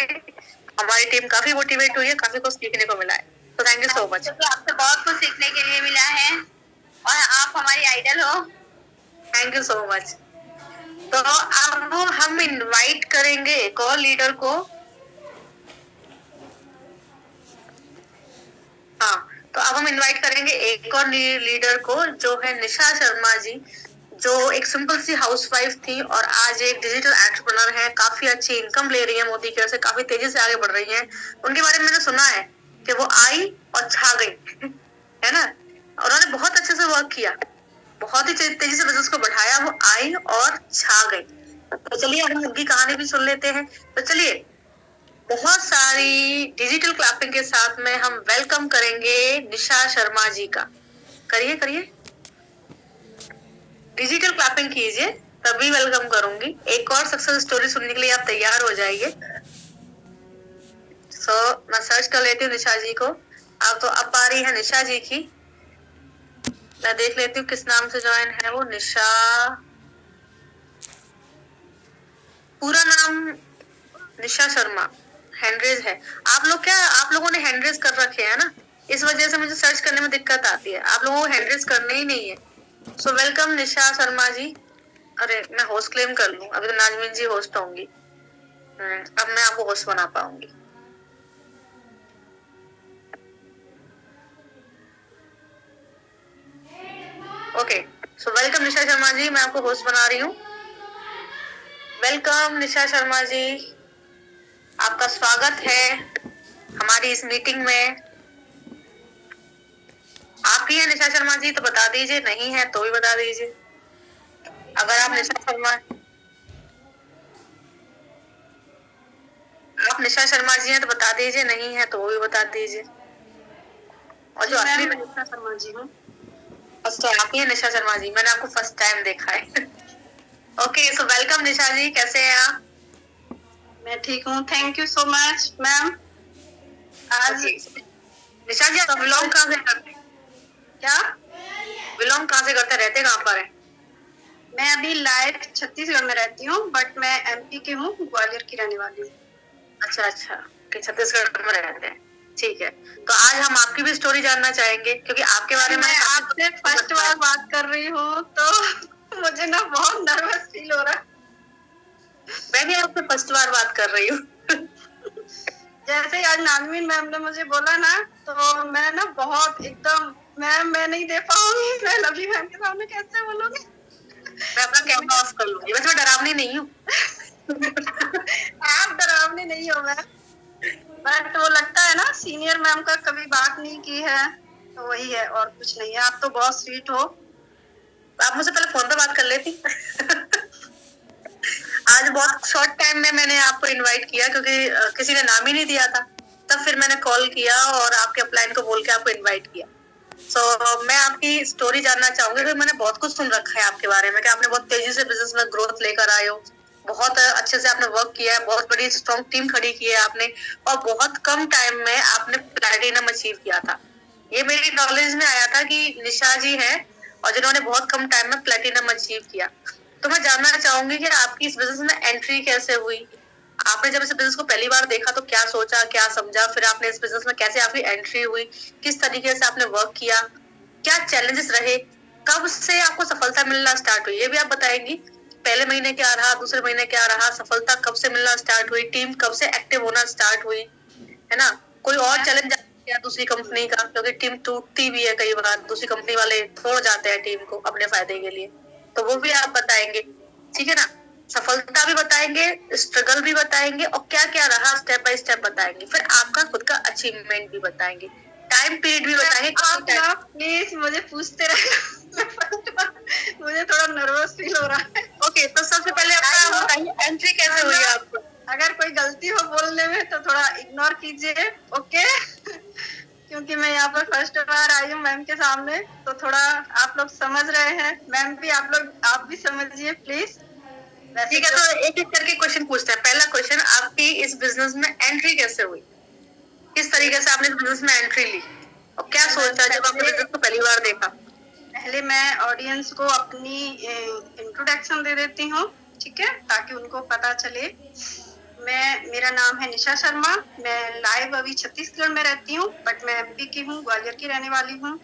हमारी टीम काफी मोटिवेट हुई है, काफी कुछ सीखने को मिला है। तो थैंक यू सो मच। आपसे बहुत कुछ सीखने के लिए मिला है और आप हमारी आइडल हो। Thank you so much. तो अब हम इनवाइट करेंगे एक और लीडर को। हाँ, तो अब हम इनवाइट करेंगे एक और लीडर को, जो है निशा शर्मा जी, जो एक सिंपल सी हाउसवाइफ थी और आज एक डिजिटल एंटरप्रेन्योर है, काफी अच्छी इनकम ले रही है मोदी केयर से, काफी तेजी से आगे बढ़ रही है। उनके बारे में मैंने सुना है कि वो आई और छा गई है ना, उन्होंने बहुत अच्छे से वर्क किया, बहुत ही तेजी से बिजनेस को बढ़ाया, वो आई और छा गई। तो चलिए हम उनकी कहानी भी सुन लेते हैं। तो चलिए, बहुत सारी डिजिटल क्लैपिंग के साथ में हम वेलकम करेंगे निशा शर्मा जी का। करिए करिए, डिजिटल क्लैपिंग कीजिए, तभी वेलकम करूंगी। एक और सक्सेस स्टोरी सुनने के लिए आप तैयार हो जाइए। मैं सर्च कर लेती हूँ निशा जी को। अब आ रही है निशा जी की, मैं देख लेती हूँ किस नाम से ज्वाइन है वो। निशा, पूरा नाम निशा शर्मा, हैंडरेज है। आप लोगों ने हैंडरेज कर रखे है ना, इस वजह से मुझे सर्च करने में दिक्कत आती है। आप लोगों को हैंडरेज करने ही नहीं है। So welcome Nisha Sharma ji. अरे मैं होस्ट क्लेम कर लूं, अभी तो नाजमीन जी होस्ट होंगी, अब मैं आपको होस्ट बना पाऊंगी। Okay, so welcome Nisha Sharma ji, मैं आपको होस्ट बना रही हूँ। वेलकम निशा शर्मा जी, आपका स्वागत है हमारी इस मीटिंग में। आप ही हैं निशा शर्मा जी तो बता दीजिए, नहीं है तो भी बता दीजिए। अगर आप निशा शर्मा जी हैं तो बता दीजिए, नहीं है तो वो भी बता दीजिए। और जो असली निशा शर्मा जी हूँ, अच्छा आप ही हैं निशा शर्मा जी, मैंने आपको फर्स्ट टाइम देखा है। ओके, सो वेलकम निशा जी, कैसे हैं आप? मैं ठीक हूँ, thank you so much ma'am. आज निशा जी आप बिलोंग कहाँ से करते हैं? क्या बिलोंग कहाँ से करते, रहते कहाँ पर है? मैं अभी लाइव छत्तीसगढ़ में रहती हूँ, बट मैं एमपी की हूँ, ग्वालियर की रहने वाली हूँ। अच्छा, कि छत्तीसगढ़ में रहते हैं, ठीक है। तो आज हम आपकी भी स्टोरी जानना चाहेंगे, क्योंकि आपके बारे में आपसे फर्स्ट बार बात कर रही हूँ, तो मुझे ना बहुत नर्वस फील हो रहा है। मैं भी आपसे फर्स्ट बार बात कर रही हूँ। जैसे आज नाजमीन मैम ने मुझे बोला ना, तो मैं ना बहुत एकदम मैं नहीं दे पाऊंगी, मैं लवली मैम के सामने कैसे बोलूंगी। मैं अपना कैमरा ऑफ कर लूंगी, वैसे मैं डरावनी नहीं हूँ। आप डरावनी नहीं हो मैम, बट वो लगता है ना सीनियर मैम का कभी बात नहीं की है, तो वही है और कुछ नहीं है। आप तो बहुत स्वीट हो, आप मुझसे पहले फोन पे बात कर लेती। आज बहुत शॉर्ट टाइम में मैंने आपको इनवाइट किया, क्योंकि किसी ने नाम ही नहीं दिया था, तब फिर मैंने कॉल किया और आपके अपलाइन को बोल के आपको इनवाइट किया। मैं आपकी स्टोरी जानना चाहूंगी, क्योंकि मैंने बहुत कुछ सुन रखा है आपके बारे में कि आपने बहुत तेजी से बिजनेस में ग्रोथ लेकर आए हो, बहुत अच्छे से आपने वर्क किया है, बहुत बड़ी स्ट्रॉन्ग टीम खड़ी की है आपने, और बहुत कम टाइम में आपने प्लैटिनम अचीव किया था। ये मेरी नॉलेज में आया था कि निशा जी है और जिन्होंने बहुत कम टाइम में प्लैटिनम अचीव किया। तो मैं जानना चाहूंगी कि आपकी इस बिजनेस में एंट्री कैसे हुई, आपने जब इस बिजनेस को पहली बार देखा तो क्या सोचा, क्या समझा, फिर आपने इस बिजनेस में कैसे आपकी एंट्री हुई, किस तरीके से आपने वर्क किया, क्या चैलेंजेस रहे, कब से आपको सफलता मिलना स्टार्ट हुई, ये भी आप बताएंगी। पहले महीने क्या रहा, दूसरे महीने क्या रहा, सफलता कब से मिलना स्टार्ट हुई, टीम कब से एक्टिव होना स्टार्ट हुई, है ना। कोई और चैलेंज या दूसरी कंपनी का, क्योंकि टीम टूटती भी है कई बार, दूसरी कंपनी वाले तोड़ जाते हैं टीम को अपने फायदे के लिए, तो वो भी आप बताएंगे, ठीक है ना। सफलता भी बताएंगे, स्ट्रगल भी बताएंगे, और क्या क्या रहा स्टेप बाय स्टेप बताएंगे, फिर आपका खुद का अचीवमेंट भी बताएंगे, टाइम पीरियड भी बताएंगे। आप प्लीज मुझे पूछते रहना। मुझे थोड़ा नर्वस फील हो रहा है। ओके, तो सबसे पहले अपना बताइए, एंट्री कैसे हुई आपको? अगर कोई गलती हो बोलने में तो थोड़ा इग्नोर कीजिए, ओके? क्योंकि मैं यहाँ पर फर्स्ट बार आई हूँ मैम के सामने, तो थोड़ा आप लोग समझ रहे हैं, मैम भी आप भी समझिए प्लीज। ठीक है, तो एक एक करके क्वेश्चन पूछते हैं। पहला क्वेश्चन, आपकी इस बिजनेस में एंट्री कैसे हुई? किस तरीके से आपने इस बिजनेस में एंट्री ली और क्या सोचा जब आपने बिजनेस को पहली बार देखा? पहले मैं ऑडियंस को अपनी इंट्रोडक्शन दे देती हूँ, ठीक है, ताकि उनको पता चले। मेरा नाम है निशा शर्मा। मैं लाइव अभी छत्तीसगढ़ में रहती हूँ, बट मैं एमपी की हूँ, ग्वालियर की रहने वाली हूँ।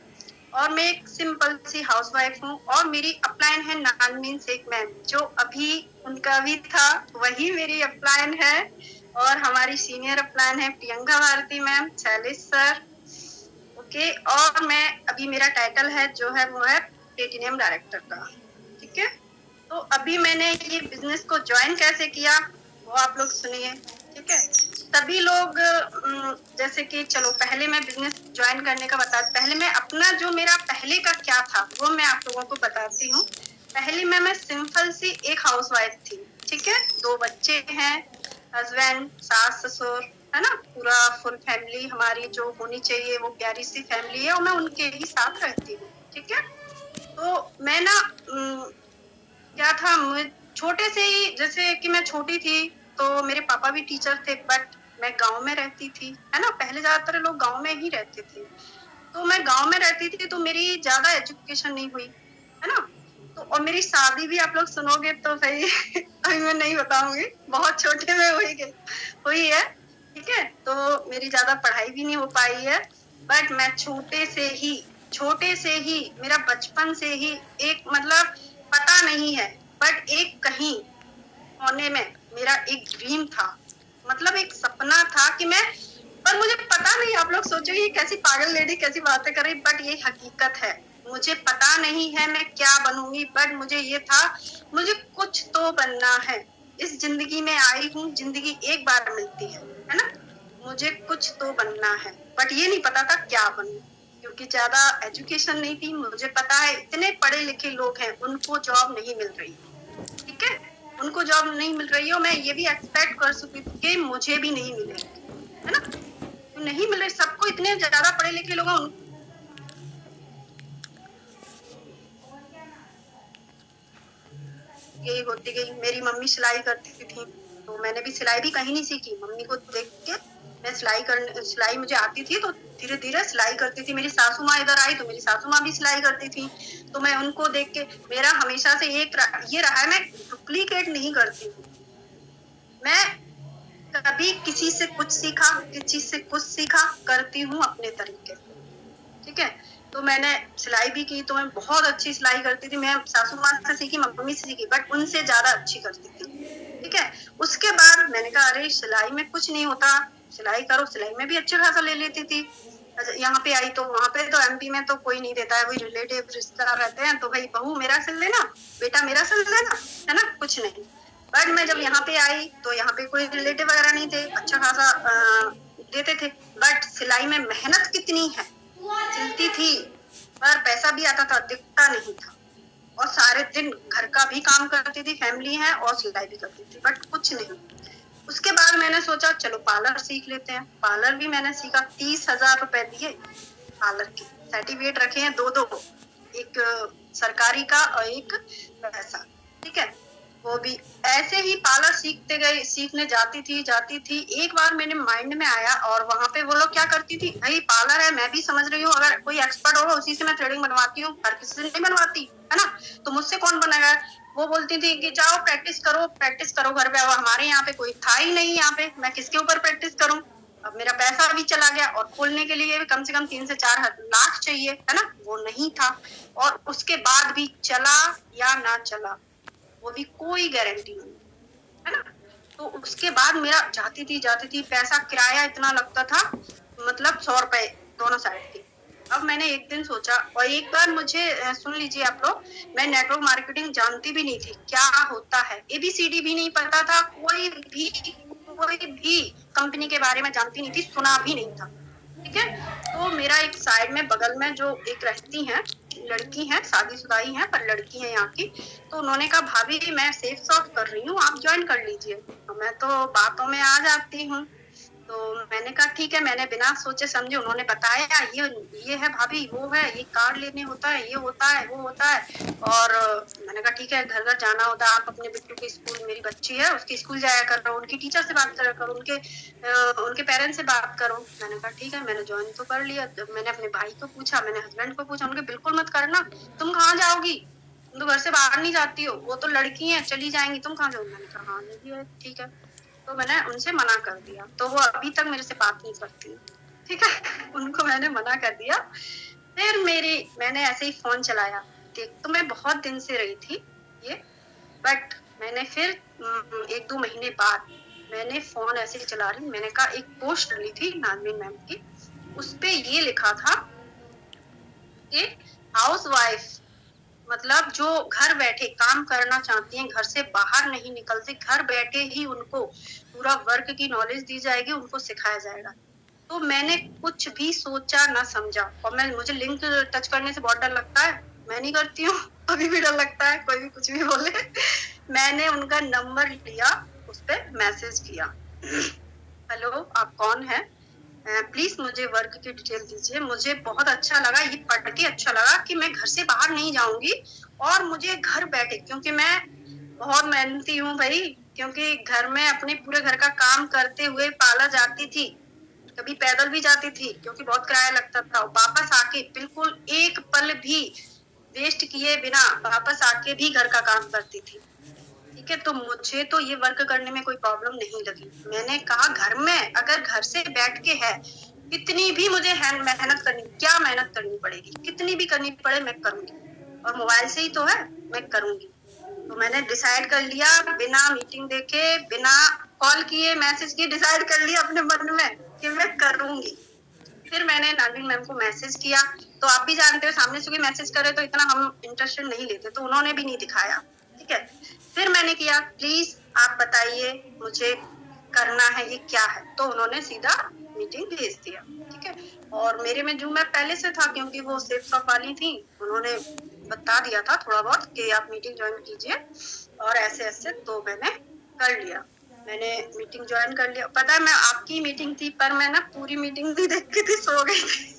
और मैं एक सिंपल सी हाउसवाइफ हूँ। और मेरी अपलाइन है नानमीन शेख मैम, जो अभी उनका भी था वही मेरी अपलाइन है। और हमारी सीनियर अपलाइन है Priyanka Bharti ma'am, Shailesh sir, okay. और मैं अभी मेरा टाइटल है जो है वो है प्लेटिनियम डायरेक्टर का, ठीक है। तो अभी मैंने ये बिजनेस को ज्वाइन कैसे किया वो आप लोग सुनिए, ठीक है। सभी लोग जैसे कि चलो पहले मैं बिजनेस ज्वाइन करने का पहले मैं अपना जो मेरा पहले का क्या था वो मैं आप लोगों को बताती हूँ। पहले मैं सिंपल सी एक हाउसवाइफ थी, ठीक है। 2 बच्चे हैं, हस्बैंड, सास ससुर, है ना, पूरा फुल फैमिली हमारी जो होनी चाहिए वो प्यारी सी फैमिली है, और मैं उनके ही साथ रहती हूँ, ठीक है। तो मैं ना क्या था, छोटे से ही, जैसे कि मैं छोटी थी तो मेरे पापा भी टीचर थे, बट मैं गांव में रहती थी, है ना। पहले ज्यादातर लोग गांव में ही रहते थे, तो मैं गांव में रहती थी, तो मेरी ज्यादा एजुकेशन नहीं हुई, है ना। तो और मेरी शादी भी आप लोग सुनोगे तो भाई अभी मैं नहीं बताऊंगी, बहुत छोटे में हुई है, ठीक है। तो मेरी ज्यादा पढ़ाई भी नहीं हो पाई है, बट मैं छोटे से ही मेरा बचपन से ही एक मतलब पता नहीं है, बट एक कहीं होने में मेरा एक ड्रीम था, मतलब एक सपना था कि मैं, पर मुझे पता नहीं, आप लोग सोचोगे ये कैसी पागल लेडी कैसी बातें कर रही, बट ये हकीकत है। मुझे पता नहीं है मैं क्या बनूंगी, बट मुझे ये था मुझे कुछ तो बनना है। इस जिंदगी में आई हूँ, जिंदगी एक बार मिलती है ना, मुझे कुछ तो बनना है, बट ये नहीं पता था क्या बनूं, क्योंकि ज्यादा एजुकेशन नहीं थी। मुझे पता है इतने पढ़े लिखे लोग हैं उनको जॉब नहीं मिल रही, ठीक है, उनको जॉब नहीं मिल रही है। मैं ये भी एक्सपेक्ट कर सकती थी कि मुझे भी नहीं मिले, है ना, तो नहीं मिल रही। सबको इतने ज्यादा पढ़े लिखे लोग हैं, यही होती गई। मेरी मम्मी सिलाई करती थी, तो मैंने भी सिलाई भी कहीं नहीं सीखी, मम्मी को देख के मैं सिलाई मुझे आती थी, तो धीरे धीरे सिलाई करती थी। मेरी सासू माँ इधर आई तो मेरी सासू माँ भी सिलाई करती थी, तो मैं उनको देख के, मेरा हमेशा से ये रहा है, मैं डुप्लीकेट नहीं करती हूँ। मैं कभी किसी से कुछ सीखा, किसी से कुछ सीखा, करती हूँ अपने तरीके से, ठीक है। तो मैंने सिलाई भी की, तो मैं बहुत अच्छी सिलाई करती थी। मैं सासू माँ से सीखी, मम्मी से सीखी, बट उनसे ज्यादा अच्छी करती थी, ठीक है। उसके बाद मैंने कहा अरे सिलाई में कुछ नहीं होता, सिलाई करो। सिलाई में भी अच्छा खासा ले लेती थी। यहाँ पे आई तो वहां पे तो एमपी में तो कोई नहीं देता है, वही रिलेटिव रिश्तेदार रहते हैं, तो भाई बहू मेरा सिल लेना, बेटा मेरा सिल लेना, है ना, कुछ नहीं। बट मैं जब यहाँ पे आई तो यहाँ पे कोई रिलेटिव वगैरह नहीं थे, अच्छा खासा देते थे। बट सिलाई में मेहनत कितनी है, सिलती थी पर पैसा भी आता था, दिखता नहीं था। और सारे दिन घर का भी काम करती थी, फैमिली है, और सिलाई भी करती थी, बट कुछ नहीं। उसके बाद मैंने सोचा चलो पार्लर सीख लेते हैं। पार्लर भी मैंने सीखा, 30,000 रुपए दिए पार्लर के, सर्टिफिकेट रखे हैं 2-2, एक सरकारी का और एक वैसा, ठीक है। वो भी ऐसे ही पार्लर सीखने जाती थी। एक बार मेरे माइंड में आया, और वहां पे वो लोग क्या करती थी, भाई पार्लर है, मैं भी समझ रही हूँ, अगर कोई एक्सपर्ट होगा उसी से मैं थ्रेडिंग बनवाती हूँ, हर किसी से नहीं बनवाती, है ना, तो मुझसे कौन बनेगा। वो बोलती थी कि जाओ प्रैक्टिस करो घर पे। अब हमारे यहाँ पे कोई था ही नहीं, यहाँ पे मैं किसके ऊपर प्रैक्टिस करूँ। अब मेरा पैसा भी चला गया, और खोलने के लिए भी कम से कम 3 से 4 लाख चाहिए, है ना, वो नहीं था। और उसके बाद भी चला या ना चला वो भी कोई गारंटी नहीं, है ना। तो उसके बाद मेरा जाती थी पैसा किराया इतना लगता था, मतलब 100 रुपए दोनों साइड के। अब मैंने एक दिन सोचा, और एक बार मुझे सुन लीजिए आप लोग, मैं नेटवर्क मार्केटिंग जानती भी नहीं थी क्या होता है, ABCD भी नहीं पता था, कोई भी कंपनी के बारे में जानती नहीं थी, सुना भी नहीं था, ठीक है। तो मेरा एक साइड में बगल में जो एक रहती है लड़की हैं, शादीशुदा ही हैं पर लड़की है यहाँ की। तो उन्होंने कहा भाभी मैं सेफ सॉफ्ट कर रही हूँ, आप ज्वाइन कर लीजिए। तो मैं तो बातों में आ जाती हूँ, तो मैंने कहा ठीक है। मैंने बिना सोचे समझे, उन्होंने बताया ये है भाभी, वो है, ये कार्ड लेने होता है, ये होता है, वो होता है। और मैंने कहा ठीक है, घर घर जाना होता है, आप अपने बिट्टू के स्कूल, मेरी बच्ची है उसके स्कूल जाया करो, उनकी टीचर से बात करा करो, उनके पेरेंट्स से बात करो। मैंने कहा ठीक है, मैंने ज्वाइन तो कर लिया। मैंने अपने भाई को पूछा, मैंने हस्बैंड को पूछा, उनके बिल्कुल मत करना, तुम कहाँ जाओगी, तुम तो घर से बाहर नहीं जाती हो, वो तो लड़की है चली जाएंगी, तुम कहाँ जाओगी। मैंने कहा हाँ ये ठीक है। तो मैंने उनसे मना कर दिया, तो वो अभी तक मेरे से बात नहीं करती, ठीक है। उनको मैंने मना कर दिया। फिर मैंने ऐसे ही फोन चलाया, देख तो मैं बहुत दिन से रही थी ये, बट मैंने फिर 1-2 महीने बाद मैंने फोन ऐसे ही चला रही, मैंने कहा एक पोस्ट डाली थी नाज़मीन मैम की, उसपे ये लिखा था कि हाउस वाइफ मतलब जो घर बैठे काम करना चाहती हैं, घर से बाहर नहीं निकलते, घर बैठे ही उनको पूरा वर्क की नॉलेज दी जाएगी, उनको सिखाया जाएगा। तो मैंने कुछ भी सोचा ना समझा, और मुझे लिंक टच करने से बहुत डर लगता है, मैं नहीं करती हूँ, अभी भी डर लगता है कोई भी कुछ भी बोले। मैंने उनका नंबर लिया, उस पर मैसेज किया, हेलो आप कौन है, प्लीज मुझे वर्क की डिटेल दीजिए। मुझे बहुत अच्छा लगा, ये पढ़ के अच्छा लगा कि मैं घर से बाहर नहीं जाऊंगी और मुझे घर बैठे, क्योंकि मैं बहुत मेहनती हूँ भाई, क्योंकि घर में अपने पूरे घर का काम करते हुए पाला जाती थी, कभी पैदल भी जाती थी क्योंकि बहुत किराया लगता था, वापस आके बिल्कुल एक पल भी वेस्ट किए बिना वापस आके भी घर का काम करती थी, ठीक है। तो मुझे तो ये वर्क करने में कोई प्रॉब्लम नहीं लगी। मैंने कहा घर में अगर घर से बैठ के है, कितनी भी मुझे मेहनत करनी, क्या मेहनत करनी पड़ेगी, कितनी भी करनी पड़े मैं करूंगी, और मोबाइल से ही तो है, मैं करूंगी। तो मैंने डिसाइड कर लिया, बिना मीटिंग देखे, बिना कॉल किए, मैसेज किए, डिसाइड कर लिया अपने मन में कि मैं करूंगी। फिर मैंने नाज़मीन मैम को मैसेज किया, तो आप भी जानते हो सामने से कोई मैसेज करे तो इतना हम इंटरेस्टेड नहीं लेते, तो उन्होंने भी नहीं दिखाया, ठीक है। फिर मैंने किया, प्लीज आप बताइए मुझे करना है ये क्या है, तो उन्होंने सीधा मीटिंग भेज दिया, ठीक है। और मेरे में जो मैं पहले से था, क्योंकि वो सेफ सॉफ्ट वाली थी, उन्होंने बता दिया था थोड़ा बहुत कि आप मीटिंग ज्वाइन कीजिए और ऐसे ऐसे, तो मैंने कर लिया, मैंने मीटिंग ज्वाइन कर लिया। पता है मैं आपकी मीटिंग थी, पर मैं ना पूरी मीटिंग भी देख के थी, सो गई थी।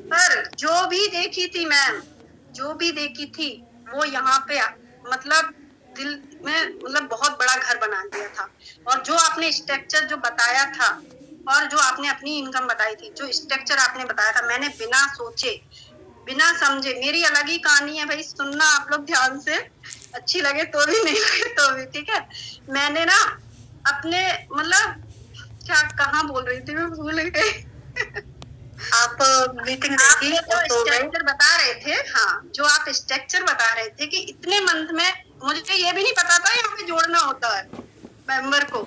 पर जो भी देखी थी मैम, जो भी देखी थी वो यहाँ पे मतलब दिल में मतलब बहुत बड़ा घर बना दिया था। और जो आपने स्ट्रक्चर जो बताया था, और जो आपने अपनी इनकम बताई थी, जो स्ट्रक्चर आपने बताया था, मैंने बिना सोचे बिना समझे, मेरी अलग ही कहानी है भाई, सुनना आप लोग ध्यान से, अच्छी लगे तो भी, नहीं लगे तो भी, ठीक है। मैंने ना अपने मतलब क्या कहाँ बोल रही थी मैं, भूल गई। आप मीटिंग देखी जो स्ट्रक्चर बता रहे थे, हाँ जो आप स्ट्रक्चर बता रहे थे कि इतने मंथ में, मुझे ये भी नहीं पता था यहाँ पे जोड़ना होता है मेंबर को,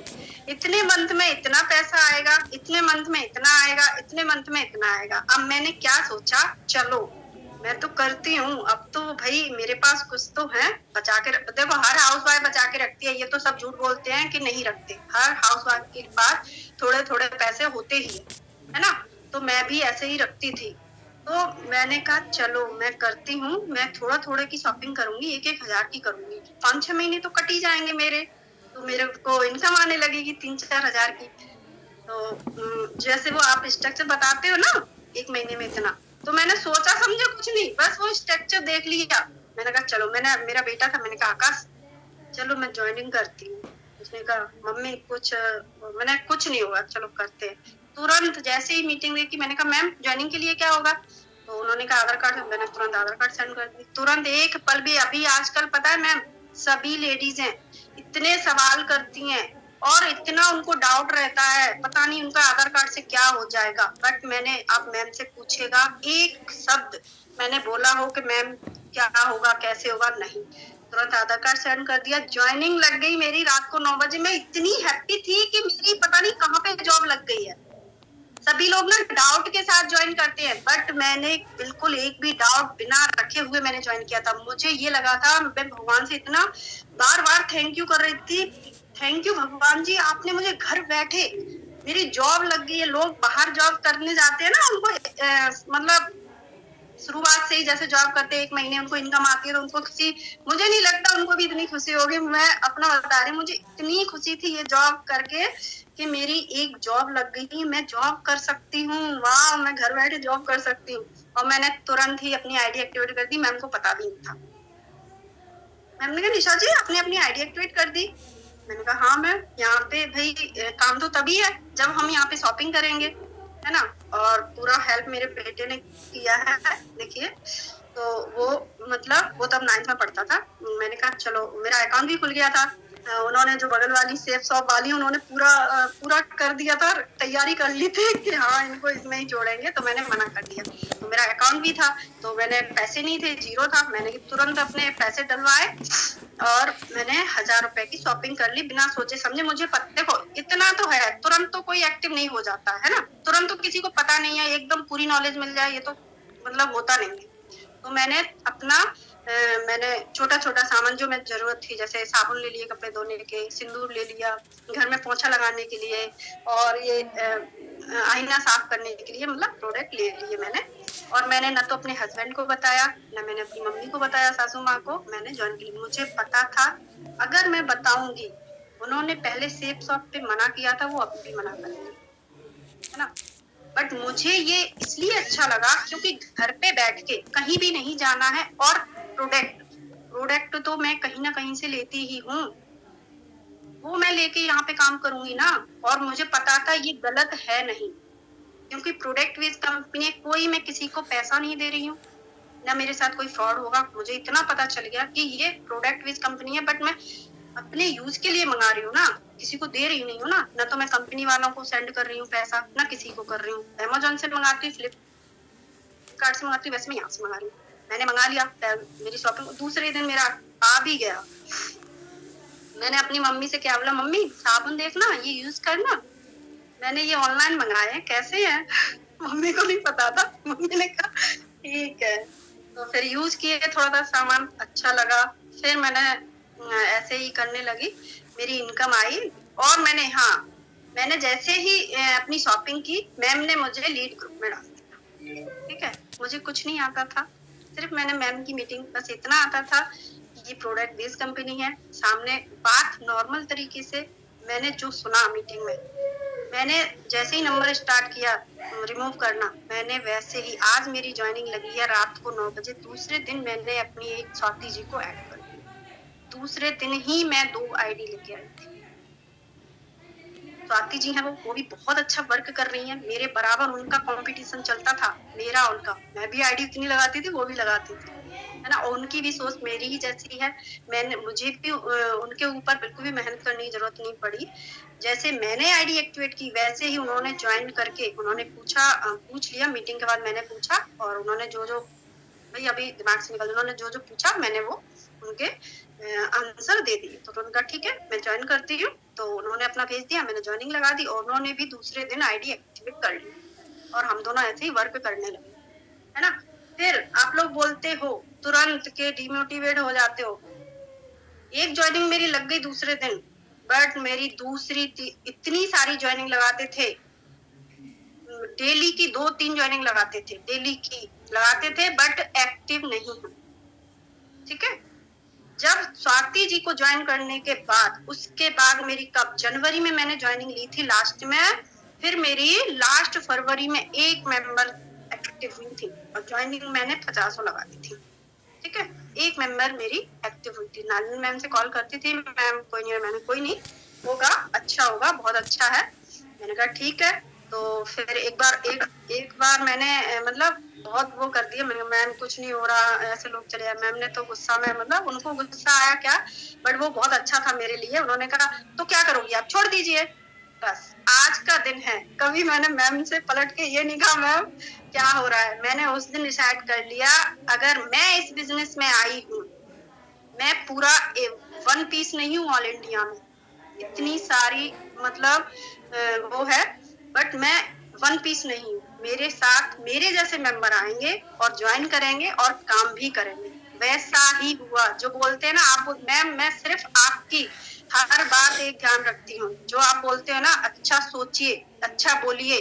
इतने मंथ में इतना पैसा आएगा, इतने मंथ में इतना आएगा, इतने मंथ में इतना आएगा। अब मैंने क्या सोचा, चलो मैं तो करती हूँ, अब तो भाई मेरे पास कुछ तो है बचा के देखो, हर हाउस वाइफ बचा के रखती है, ये तो सब झूठ बोलते हैं कि नहीं रखते, हर हाउस वाइफ के पास थोड़े थोड़े पैसे होते ही है ना, तो मैं भी ऐसे ही रखती थी। तो मैंने कहा चलो मैं करती हूँ, मैं थोड़ा थोड़ा की शॉपिंग करूंगी, 1-1 हजार की करूंगी, 5-6 महीने तो कट ही जाएंगे मेरे, तो मेरे को इनकम आने लगेगी 3-4 हजार की। तो जैसे वो आप स्ट्रक्चर बताते हो ना, 1 महीने में इतना, तो मैंने सोचा समझा कुछ नहीं, बस वो स्ट्रक्चर देख लिया, मैंने कहा चलो, मेरा बेटा था, मैंने कहा आकाश चलो मैं ज्वाइनिंग करती हूँ। उसने कहा मम्मी मैंने कुछ नहीं होगा, चलो करते हैं। तुरंत जैसे ही मीटिंग देखी, मैंने कहा मैम ज्वाइनिंग के लिए क्या होगा, तो उन्होंने कहा आधार कार्ड, मैंने तुरंत आधार कार्ड सेंड कर दी, तुरंत एक पल भी। अभी आजकल पता है मैम, सभी लेडीज हैं इतने सवाल करती हैं और इतना उनको डाउट रहता है, पता नहीं उनका आधार कार्ड से क्या हो जाएगा, बट मैंने, आप मैम से पूछेगा, एक शब्द मैंने बोला हो कि मैम क्या होगा कैसे होगा, नहीं, तुरंत आधार कार्ड सेंड कर दिया, ज्वाइनिंग लग गई मेरी रात को 9 बजे। मैं इतनी हैप्पी थी कि मेरी पता नहीं कहाँ पे जॉब लग गई है। सभी लोग ना डाउट के साथ ज्वाइन करते हैं, बट मैंने बिल्कुल एक भी डाउट बिना रखे हुए मैंने ज्वाइन किया था। मुझे ये लगा था, मैं भगवान से इतना बार बार थैंक यू कर रही थी, थैंक यू भगवान जी, आपने मुझे घर बैठे मेरी जॉब लग गई है। लोग बाहर जॉब करने जाते हैं ना, उनको मतलब शुरुआत से ही जैसे जॉब करते हैं 1 महीने उनको इनकम आती है तो उनको खुशी, मुझे नहीं लगता उनको भी इतनी खुशी होगी। मैं अपना बता रही हूँ, मुझे इतनी खुशी थी ये जॉब करके कि मेरी एक जॉब लग गई, मैं जॉब कर सकती हूँ, वाह मैं घर बैठे जॉब कर सकती हूँ। और मैंने तुरंत ही अपनी आईडी एक्टिवेट कर दी, मैम को पता भी नहीं था। मैम ने कहा निशा जी आपने अपनी आईडी एक्टिवेट कर दी? मैंने कहा हाँ मैम, यहाँ पे भाई काम तो तभी है जब हम यहाँ पे शॉपिंग करेंगे, है ना। और पूरा हेल्प मेरे बेटे ने किया है, देखिए। तो वो मतलब वो तब 9th में पढ़ता था। मैंने कहा चलो, मेरा अकाउंट भी खुल गया था। उन्होंने जो बगल वाली सेफ शॉप वाली उन्होंने पूरा कर दिया था, तैयारी कर ली थी कि हाँ इनको इसमें ही जोड़ेंगे, तो मैंने मना कर दिया। तो मेरा अकाउंट भी था, तो मैंने पैसे नहीं थे, 0 था, मैंने तुरंत अपने पैसे डलवाए और मैंने 1000 रुपए की शॉपिंग कर ली बिना सोचे समझे। मुझे देखो इतना तो है, तुरंत तो कोई एक्टिव नहीं हो जाता है ना, तुरंत तो किसी को पता नहीं है एकदम पूरी नॉलेज मिल जाए, ये तो मतलब होता नहीं है। तो मैंने अपना मैंने छोटा छोटा सामान जो मैं जरूरत थी, जैसे साबुन ले लिए कपड़े धोने के, सिंदूर ले लिया घर में पोछा लगाने के लिए, और ये आईना साफ करने के लिए, मतलब प्रोडक्ट ले लिए मैंने। और मैंने ना तो अपने हस्बैंड को बताया, ना मैंने अपनी मम्मी को बताया, सासू माँ को। मैंने ज्वाइन की, मुझे पता था अगर मैं बताऊंगी, उन्होंने पहले सेफ शॉप पे मना किया था, वो अभी भी मना करेंगे, है ना। बट मुझे ये इसलिए अच्छा लगा क्योंकि घर पे बैठ के कहीं भी नहीं जाना है, और प्रोडक्ट तो मैं कहीं ना कहीं से लेती ही हूँ, वो मैं लेके यहाँ पे काम करूंगी ना। और मुझे पता था ये गलत है नहीं, क्योंकि प्रोडक्ट बेस्ड कंपनी, कोई मैं किसी को पैसा नहीं दे रही हूँ, ना मेरे साथ कोई फ्रॉड होगा। मुझे इतना पता चल गया कि ये प्रोडक्ट बेस्ड कंपनी है, बट मैं अपने यूज के लिए मंगा रही हूँ ना, किसी को दे रही नहीं हूँ ना। ना तो मैं कंपनी वालों को सेंड कर रही हूँ पैसा, ना किसी को कर रही हूँ। अमेजोन से मंगाती हूँ, फ्लिपकार्ट से मंगाती हूँ, वैसे मैं यहाँ से मंगा रही हूँ। मैंने मंगा लिया, मेरी शॉपिंग दूसरे दिन मेरा आ भी गया। मैंने अपनी मम्मी से क्या बोला, मम्मी साबुन देखना, ये यूज करना, मैंने ये ऑनलाइन मंगाए हैं, कैसे हैं? मम्मी को नहीं पता था। मम्मी ने कहा ठीक है। तो फिर यूज किए, थोड़ा सा सामान अच्छा लगा, फिर मैंने ऐसे ही करने लगी, मेरी इनकम आई। और मैंने जैसे ही अपनी शॉपिंग की, मैम ने मुझे लीड ग्रुप में डाल दिया। ठीक है, मुझे कुछ नहीं आता था, सिर्फ मैंने मैम की मीटिंग, बस इतना आता था ये प्रोडक्ट बेस्ड कंपनी है, सामने बात नॉर्मल तरीके से। मैंने जो सुना मीटिंग में, मैंने जैसे ही नंबर स्टार्ट किया रिमूव करना, मैंने वैसे ही, आज मेरी ज्वाइनिंग लगी है रात को 9 बजे, दूसरे दिन मैंने अपनी एक स्वाति जी को ऐड कर दिया, दूसरे दिन ही मैं 2 आईडी लेके आई थी। स्वाति जी हैं वो भी बहुत अच्छा वर्क कर रही हैं, मेरे बराबर उनका कंपटीशन चलता था, मेरा उनका। मैं भी आईडी इतनी लगाती थी, वो भी लगाती थी, है ना। उनकी भी सोच मेरी ही जैसी है, मुझे भी उनके ऊपर बिल्कुल भी मेहनत करने की जरूरत नहीं पड़ी। जैसे मैंने आईडी एक्टिवेट की, वैसे ही उन्होंने ज्वाइन करके, उन्होंने पूछ लिया मीटिंग के बाद, मैंने पूछा, और उन्होंने जो भाई अभी दिमाग से निकल, उन्होंने जो पूछा मैंने वो उनके आंसर दे दिए। तो उनका ठीक है मैं ज्वाइन करती हूँ, तो उन्होंने अपना भेज दिया, मैंने ज्वाइनिंग लगा दी, और उन्होंने भी दूसरे दिन आईडी एक्टिवेट कर ली, और हम दोनों ऐसे ही वर्क करने लगे, है ना। फिर आप लोग बोलते हो तुरंत के डिमोटिवेट हो जाते हो। एक ज्वाइनिंग मेरी लग गई दूसरे दिन, बट मेरी दूसरी इतनी सारी ज्वाइनिंग लगाते थे, डेली की 2-3 ज्वाइनिंग लगाते थे, डेली की लगाते थे, बट एक्टिव नहीं है। ठीक है, जब स्वाति जी को ज्वाइन करने के बाद, उसके बाद मेरी कब जनवरी में मैंने ज्वाइनिंग ली थी लास्ट में, फिर मेरी लास्ट फरवरी में एक मेंबर एक्टिव हुई थी, और ज्वाइनिंग मैंने 50 लगा दी थी। ठीक है, एक मेंबर मेरी एक्टिव हुई थी। नालिनी मैम से कॉल करती थी, मैम कोई नहीं, मैंने कोई नहीं, होगा, अच्छा होगा, बहुत अच्छा है। मैंने कहा ठीक है। तो फिर एक बार मैंने मतलब बहुत वो कर दिया, मैंने मैम कुछ नहीं हो रहा, ऐसे लोग चले आए। मैम ने तो गुस्सा में, मतलब उनको गुस्सा आया क्या, बट वो बहुत अच्छा था मेरे लिए। उन्होंने कहा तो क्या करोगी आप, छोड़ दीजिए। बस आज का दिन है, कभी मैंने मैम से पलट के ये नहीं कहा मैम क्या हो रहा है। मैंने उस दिन डिसाइड कर लिया, अगर मैं इस बिजनेस में आई हूँ, मैं पूरा 1 पीस नहीं हूँ ऑल इंडिया में, इतनी सारी मतलब वो है, बट मैं 1 पीस नहीं हूँ। मेरे साथ मेरे जैसे मेंबर आएंगे और ज्वाइन करेंगे और काम भी करेंगे। वैसा ही हुआ, जो बोलते हैं ना आप, मैं सिर्फ आपकी हर बात एक ध्यान रखती हूँ, जो आप बोलते हो ना, अच्छा सोचिए, अच्छा बोलिए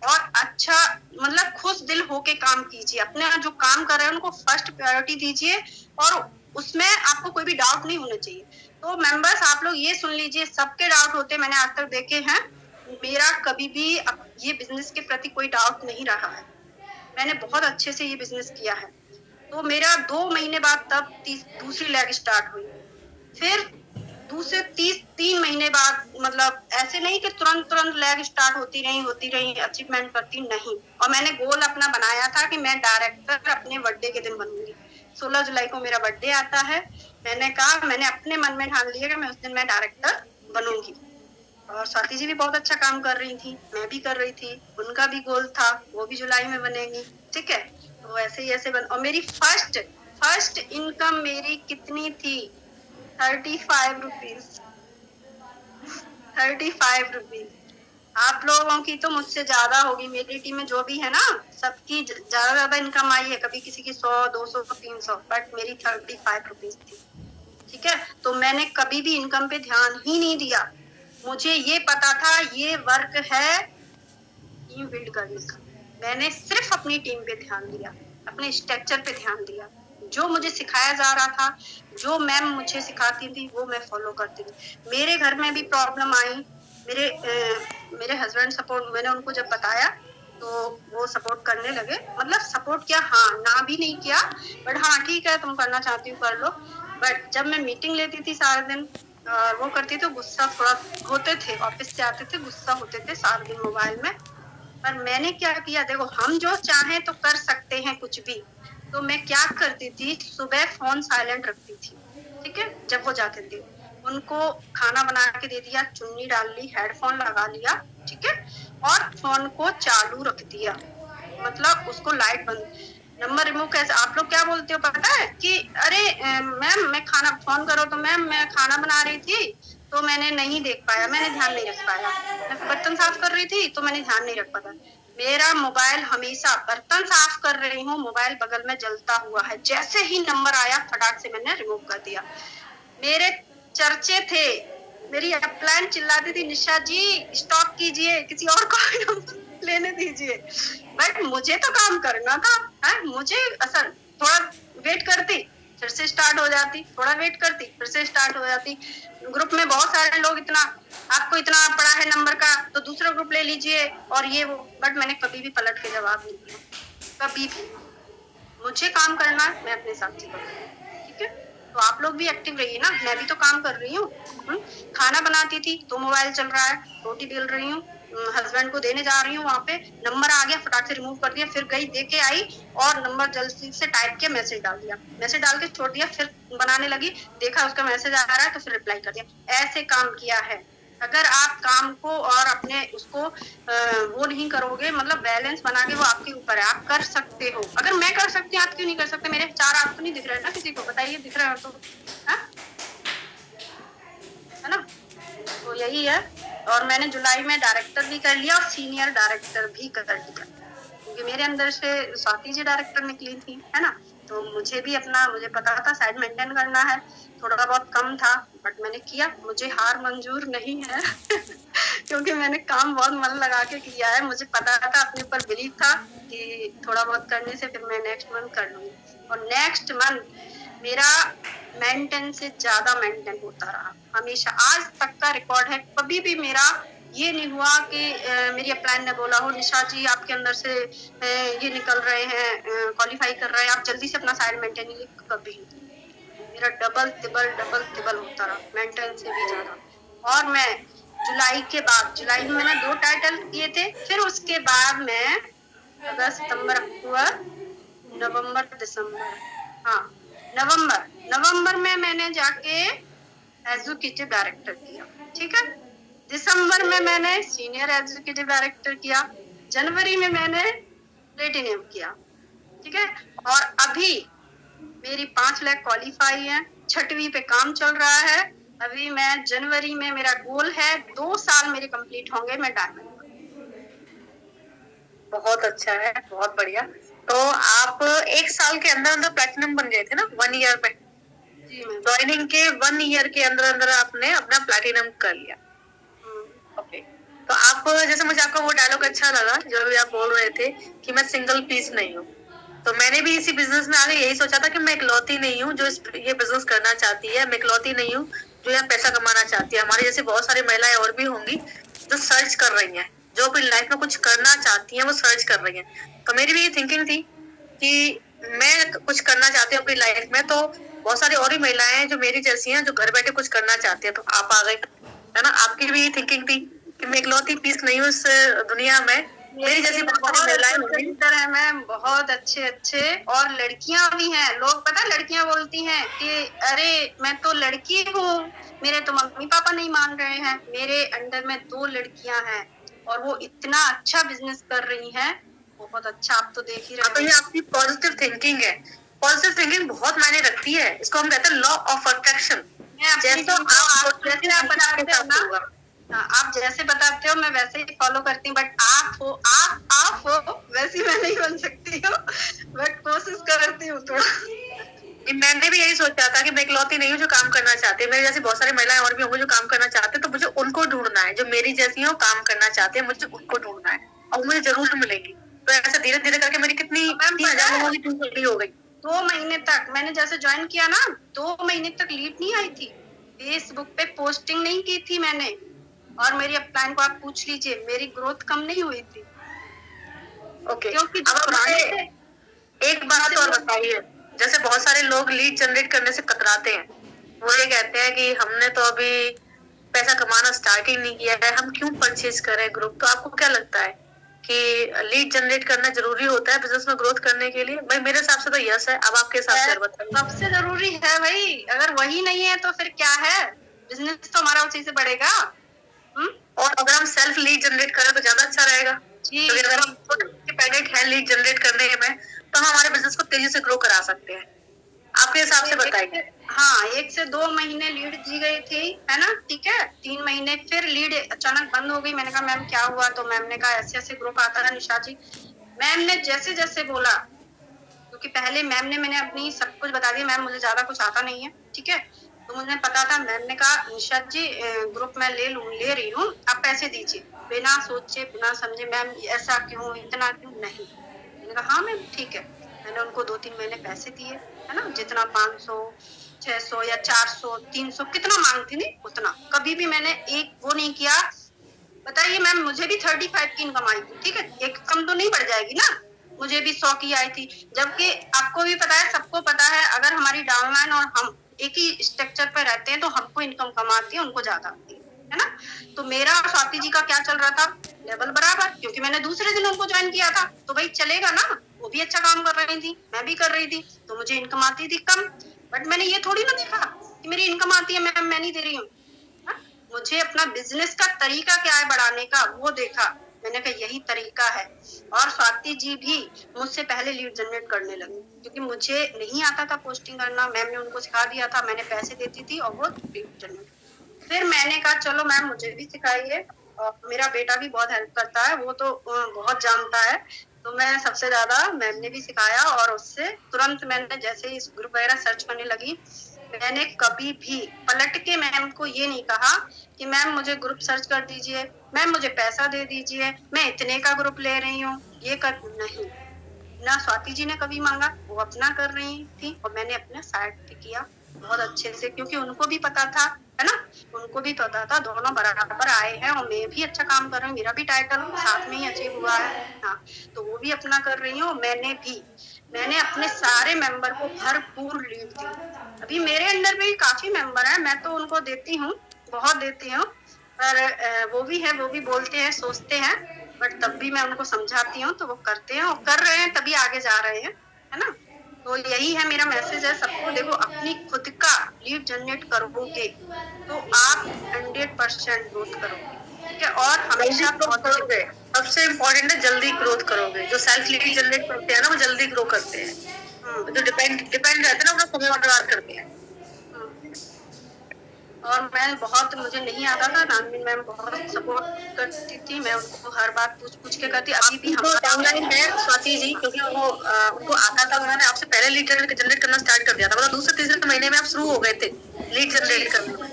और अच्छा मतलब खुश दिल होके काम कीजिए। अपने जो काम कर रहे हैं उनको फर्स्ट प्रायोरिटी दीजिए और उसमें आपको कोई भी डाउट नहीं होना चाहिए। तो मेंबर्स आप लोग ये सुन लीजिए, सबके डाउट होते मैंने आज तक देखे हैं, मेरा कभी भी ये बिजनेस के प्रति कोई डाउट नहीं रहा है। मैंने बहुत अच्छे से ये बिजनेस किया है। तो मेरा 2 महीने बाद तब दूसरी लेग स्टार्ट हुई, फिर दूसरे 3 महीने बाद, मतलब ऐसे नहीं कि तुरंत लेग स्टार्ट होती रही अचीवमेंट करती नहीं। और मैंने गोल अपना बनाया था कि मैं डायरेक्टर अपने बर्थडे के दिन बनूंगी। 16 जुलाई को मेरा बर्थडे आता है। मैंने कहा, मैंने अपने मन में ठान लिया कि मैं उस दिन मैं डायरेक्टर बनूंगी। और स्वाति जी भी बहुत अच्छा काम कर रही थी, मैं भी कर रही थी, उनका भी गोल था, वो भी जुलाई में बनेंगी। ठीक है, तो ऐसे ही ऐसे और मेरी फर्स्ट इनकम मेरी कितनी थी? 35 रुपीज। 35 रुपीज। आप लोगों की तो मुझसे ज्यादा होगी, मेरी टीम में जो भी है ना, सबकी ज्यादा इनकम आई है, कभी किसी की 100, 200, 300, बट मेरी 35 रुपीज थी। ठीक है, तो मैंने कभी भी इनकम पे ध्यान ही नहीं दिया। मुझे ये पता था ये वर्क है टीम बिल्ड करने का। मैंने सिर्फ अपनी टीम पे ध्यान दिया, अपने स्ट्रक्चर पे ध्यान दिया। जो मुझे सिखाया जा रहा था, जो मैम मुझे सिखाती थी, वो मैं फॉलो करती थी। मेरे घर में भी प्रॉब्लम आई, मेरे हस्बैंड सपोर्ट, मैंने उनको जब बताया तो वो सपोर्ट करने लगे। मतलब सपोर्ट किया, हाँ, ना भी नहीं किया, बट हाँ ठीक है, तुम करना चाहती हो कर लो। बट जब मैं मीटिंग लेती थी सारे दिन, वो करती थी, गुस्सा थोड़ा होते थे, ऑफिस से आते थे गुस्सा होते थे सारे दिन मोबाइल में। पर मैंने क्या किया, देखो हम जो चाहें तो कर सकते हैं कुछ भी। तो मैं क्या करती थी, सुबह फोन साइलेंट रखती थी। ठीक है, जब वो जाते थे उनको खाना बना के दे दिया, चुन्नी डाल ली, हेडफोन लगा लिया, ठीक है, और फोन को चालू रख दिया, मतलब उसको लाइट बंद। नंबर रिमूव कैसे, आप लोग क्या बोलते हो पता है कि अरे मैम मैं खाना, फोन करो तो मैम मैं खाना बना रही थी तो मैंने नहीं देख पाया, मैंने ध्यान नहीं रख पाया, मैं बर्तन साफ कर रही थी तो मैंने ध्यान नहीं रख पाया। मेरा मोबाइल हमेशा, बर्तन साफ कर रही हूँ, मोबाइल बगल में जलता हुआ है, जैसे ही नंबर आया फटाक से मैंने रिमूव कर दिया। मेरे चर्चे थे, मेरी अपलाइन चिल्लाती थी, निशा जी स्टॉप कीजिए, किसी और को लेने दीजिए। बट मुझे तो काम करना था, है मुझे असर, थोड़ा वेट करती फिर से स्टार्ट हो जाती, थोड़ा वेट करती फिर से स्टार्ट हो जाती। ग्रुप में बहुत सारे लोग, इतना आपको इतना पड़ा है नंबर का तो दूसरा ग्रुप ले लीजिए और ये वो, बट मैंने कभी भी पलट के जवाब नहीं दिया, कभी भी। मुझे काम करना है, मैं अपने साथ से करूँगी। ठीक है, तो आप लोग भी एक्टिव रहिए ना, मैं भी तो काम कर रही हूँ। खाना बनाती थी तो मोबाइल चल रहा है, रोटी बेल रही हूँ, हस्बैंड को देने जा रही हूँ, वहां पे नंबर आ गया, फटाक से रिमूव कर दिया, फिर गई दे के आई और नंबर जल्दी से टाइप किया, मैसेज डाल दिया, मैसेज डाल के छोड़ दिया, फिर बनाने लगी, देखा उसका मैसेज आ रहा है तो फिर रिप्लाई कर दिया। ऐसे काम किया है। अगर आप काम को और अपने उसको वो नहीं करोगे, मतलब बैलेंस बना के, वो आपके ऊपर है, आप कर सकते हो। अगर मैं कर सकती हूँ, आप क्यों नहीं कर सकते? मेरे 4 हाथ तो नहीं दिख रहे ना किसी को, बताइए दिख रहे हो तो, है ना? तो यही है। और मैंने जुलाई में डायरेक्टर भी कर लिया और सीनियर डायरेक्टर भी कर लिया, क्योंकि मेरे अंदर से स्वाति जी डायरेक्टर निकली थी, है ना? तो मुझे भी अपना, मुझे पता था साइड मेंटेन करना है, थोड़ा बहुत कम था बट मैंने किया, मुझे हार मंजूर नहीं है क्योंकि मैंने काम बहुत मन लगा के किया है, मुझे पता था, अपने ऊपर बिलीव था कि थोड़ा बहुत करने से फिर मैं नेक्स्ट मंथ कर लूंगी। और नेक्स्ट मंथ मेरा मेंटेन से ज्यादा मेंटेन होता रहा, हमेशा, आज तक का रिकॉर्ड है। कभी भी मेरा ये नहीं हुआ कि मेरी अपलाइन ने बोला हो, निशा जी आपके अंदर से ये निकल रहे हैं, क्वालिफाई कर रहे हैं, आप जल्दी से अपना साइड मेंटेन, कभी मेरा डबल तिबल होता रहा, मेंटेन से भी ज्यादा। और मैं जुलाई के बाद, जुलाई में मैंने 2 टाइटल किए थे, फिर उसके बाद मैं अगस्त, सितंबर, अक्टूबर, नवंबर, दिसंबर, हाँ नवंबर में मैंने जाके एग्जीक्यूटिव डायरेक्टर किया। ठीक है, दिसंबर में मैंने सीनियर एग्जीक्यूटिव डायरेक्टर किया, जनवरी में मैंने प्लेटिनियम किया। ठीक है, और अभी मेरी 5 लाख क्वालिफाई है, 6वीं पे काम चल रहा है। अभी मैं जनवरी में, मेरा गोल है 2 साल मेरे कंप्लीट होंगे, मैं डायमंड। बहुत अच्छा है, बहुत बढ़िया। तो आप 1 साल के अंदर अंदर प्लेटिनम बन गए थे ना, 1 ईयर में? जी मैम। ज्वाइनिंग के 1 ईयर के अंदर अंदर आपने अपना प्लैटिनम कर लिया। ओके, तो आप जैसे मुझे आपका वो डायलॉग अच्छा लगा जो भी आप बोल रहे थे कि मैं सिंगल पीस नहीं हूँ, तो मैंने भी इसी बिजनेस में आगे यही सोचा था कि मैं इकलौती नहीं हूँ जो ये बिजनेस करना चाहती है, मैं इकलौती नहीं हूँ जो यहाँ पैसा कमाना चाहती है। हमारे जैसे बहुत सारी महिलाएं और भी होंगी जो सर्च कर रही हैं, जो अपनी लाइफ में कुछ करना चाहती हैं, वो सर्च कर रही हैं। तो मेरी भी ये थिंकिंग थी कि मैं कुछ करना चाहती हूँ अपनी लाइफ में, तो बहुत सारी और भी महिलाएं हैं जो मेरी जैसी हैं जो घर बैठे कुछ करना चाहती है, तो आप आ गए, है ना। आपकी भी थिंकिंग थी कि मैं इकलौती पीस नहीं हूँ इस दुनिया में, मेरी जैसी बहुत सारी महिलाएं होंगी। है मैम, बहुत अच्छे अच्छे, और लड़कियां भी हैं। लोग पता है लड़कियां बोलती हैं कि अरे मैं तो लड़की हूँ, मेरे तो मम्मी पापा नहीं मान रहे हैं। मेरे अंडर में 2 लड़कियां हैं और वो इतना अच्छा बिजनेस कर रही हैं, बहुत अच्छा। आप तो देख ही हाँ, तो रहे ये हैं। आपकी पॉजिटिव थिंकिंग है। पॉजिटिव थिंकिंग बहुत मायने रखती है, इसको हम कहते हैं लॉ ऑफ अट्रैक्शन। मैं अपनी जैसे चीज़ को आप जैसे आप बताते हो ना, हाँ, आप जैसे बताते हो मैं वैसे ही फॉलो करती हूँ। बट आप हो वैसी मैं नहीं बन सकती हूँ, बट कोशिश करती हूँ थोड़ा। मैंने भी यही सोचा था कि मैं इकलौती नहीं हूँ जो काम करना चाहती है, मेरे जैसी बहुत सारी महिलाएं और भी होंगी जो काम करना चाहते हैं, तो मुझे उनको ढूंढना है जो मेरी जैसी हो, काम करना चाहते हैं, मुझे उनको ढूंढना है और मुझे जरूर मिलेगी। तो ऐसे धीरे धीरे करके मेरी कितनी 3000 लोगों की टीम रेडी हो गई। 2 महीने तक मैंने जैसे ज्वाइन किया ना, 2 महीने तक लीड नहीं आई थी। फेसबुक पे पोस्टिंग नहीं की थी मैंने, और मेरी अपलाइन को आप पूछ लीजिए, मेरी ग्रोथ कम नहीं हुई थी। ओके, क्योंकि अब जो मुझे पुराने एक बात और बताइए, जैसे बहुत सारे लोग लीड जनरेट करने से कतराते हैं, वो ये कहते हैं कि हमने तो अभी पैसा कमाना स्टार्ट ही नहीं किया है, हम क्यों परचेज करें ग्रुप। तो आपको क्या लगता है कि लीड जनरेट करना जरूरी होता है बिजनेस में ग्रोथ करने के लिए? भाई मेरे हिसाब से तो यस है, अब आपके हिसाब से बताइए। सबसे जरूरी है भाई, अगर वही नहीं है तो फिर क्या है, बिजनेस तो हमारा उसी से बढ़ेगा। और अगर हम सेल्फ लीड जनरेट करें तो ज्यादा अच्छा रहेगा, जी, क्योंकि अगर हम इंडिपेंडेंट है लीड जनरेट करने में, तो हम हमारे बिजनेस को तेजी से ग्रो करा सकते हैं। आपके हिसाब से बताइए। हाँ, 1 से 2 महीने लीड दी गई थी, है ना, ठीक है। 3 महीने फिर लीड अचानक बंद हो गई। मैंने कहा मैम क्या हुआ, तो मैम ने कहा ऐसे ऐसे ग्रुप आता है निशा जी। मैम ने जैसे जैसे बोला, क्योंकि पहले मैंने अपनी सब कुछ बता दिया, मैम मुझे ज्यादा कुछ आता नहीं है, ठीक है, तो मुझे पता था। मैम ने कहा निशा जी ग्रुप मैं ले रही हूँ, आप पैसे दीजिए। बिना सोचे बिना समझे, मैम ऐसा क्यों, इतना क्यों? नहीं। मैंने कहा हाँ मैम ठीक है। मैंने उनको 2-3 महीने पैसे दिए, है ना, जितना 500 600 या 400 300 कितना मांगती थी उतना। कभी भी मैंने एक वो नहीं किया। बताइए मैम, मुझे भी 35 की इनकम आई थी, ठीक है, एक कम तो नहीं बढ़ जाएगी ना, मुझे भी 100 की आई थी। जबकि आपको भी पता है, सबको पता है, अगर हमारी डाउनलाइन और हम एक ही स्ट्रक्चर पे रहते हैं तो हमको इनकम कम आती है, उनको ज्यादा आती है ना। तो मेरा और स्वाति जी का क्या चल रहा था, लेवल बराबर, क्योंकि मैंने दूसरे दिन उनको ज्वाइन किया था, तो भाई चलेगा ना। वो भी अच्छा काम कर रही थी, मैं भी कर रही थी, तो मुझे इनकम आती थी कम। बट मैंने ये थोड़ी ना देखा कि मेरी इनकम आती है मैम मैं नहीं दे रही हूँ। मुझे अपना बिजनेस का तरीका क्या है बढ़ाने का, वो देखा। मैंने कहा यही तरीका है। और स्वाति जी भी मुझसे पहले लीड जनरेट करने लगी, क्योंकि मुझे नहीं आता था पोस्टिंग करना, मैम ने उनको सिखा दिया था, मैंने पैसे देती थी और वो लीड जनरेट। फिर मैंने कहा चलो मैम मुझे भी सिखाइए, और मेरा बेटा भी बहुत हेल्प करता है, वो तो बहुत जानता है, तो मैं सबसे ज्यादा मैम ने भी सिखाया। और उससे तुरंत मैंने जैसे ही ग्रुप वगैरह सर्च करने लगी, मैंने कभी भी पलट के मैम को ये नहीं कहा कि मैम मुझे ग्रुप सर्च कर दीजिए, मैम मुझे पैसा दे दीजिए, मैं इतने का ग्रुप ले रही हूँ, ये कर नहीं। ना स्वाति जी ने कभी मांगा, वो अपना कर रही थी और मैंने अपने साइड पे किया बहुत अच्छे से, क्योंकि उनको भी पता था, है ना, उनको भी पता था दोनों बराबर आए हैं और मैं भी अच्छा काम कर रही हूँ, मेरा भी टाइटल साथ में ही अचीव हुआ है। हाँ, तो वो भी अपना कर रही हूँ, मैंने अपने सारे मेंबर को भरपूर लीड दी। अभी मेरे अंडर भी काफी मेंबर हैं, मैं तो उनको देती हूँ, बहुत देती हूँ, पर वो भी है, वो भी बोलते हैं सोचते हैं, बट तब भी मैं उनको समझाती हूँ तो वो करते हैं, और कर रहे हैं तभी आगे जा रहे हैं, है ना। तो यही है मेरा मैसेज है सबको। देखो, अपनी खुद का लीड जनरेट करोगे तो आप 100% ग्रोथ करोगे, ठीक है, और हमेशा करोगे। सबसे इम्पोर्टेंट है जल्दी ग्रोथ करोगे। जो सेल्फ लीड जनरेट करते हैं ना, वो जल्दी ग्रो करते हैं, जो डिपेंड रहते हैं ना, वो समय बर्बाद करते हैं। और मैं बहुत, मुझे नहीं आता था, नानमीन मैम बहुत सपोर्ट करती थी, मैं उनको हर बात पूछ के करती। अभी भी हम डाउनलाइन है स्वाति जी, क्योंकि उनको आता था, उन्होंने आपसे पहले लीड जनरेट करना स्टार्ट कर दिया था, मतलब दूसरे तीसरे महीने में आप शुरू हो गए थे लीड जनरेट करने में।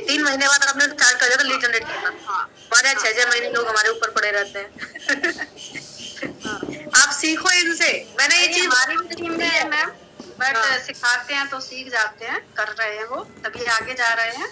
3 महीने बाद आपने स्टार्ट कर दिया था लीड जनरेट करना। हमारे 6 महीने लोग हमारे ऊपर पड़े रहते हैं। आप सीखो इनसे। मैंने ये चीज हमारी भी टीम में है मैम, बट सिखाते हैं तो सीख जाते हैं, कर रहे हैं वो, तभी आगे जा रहे हैं।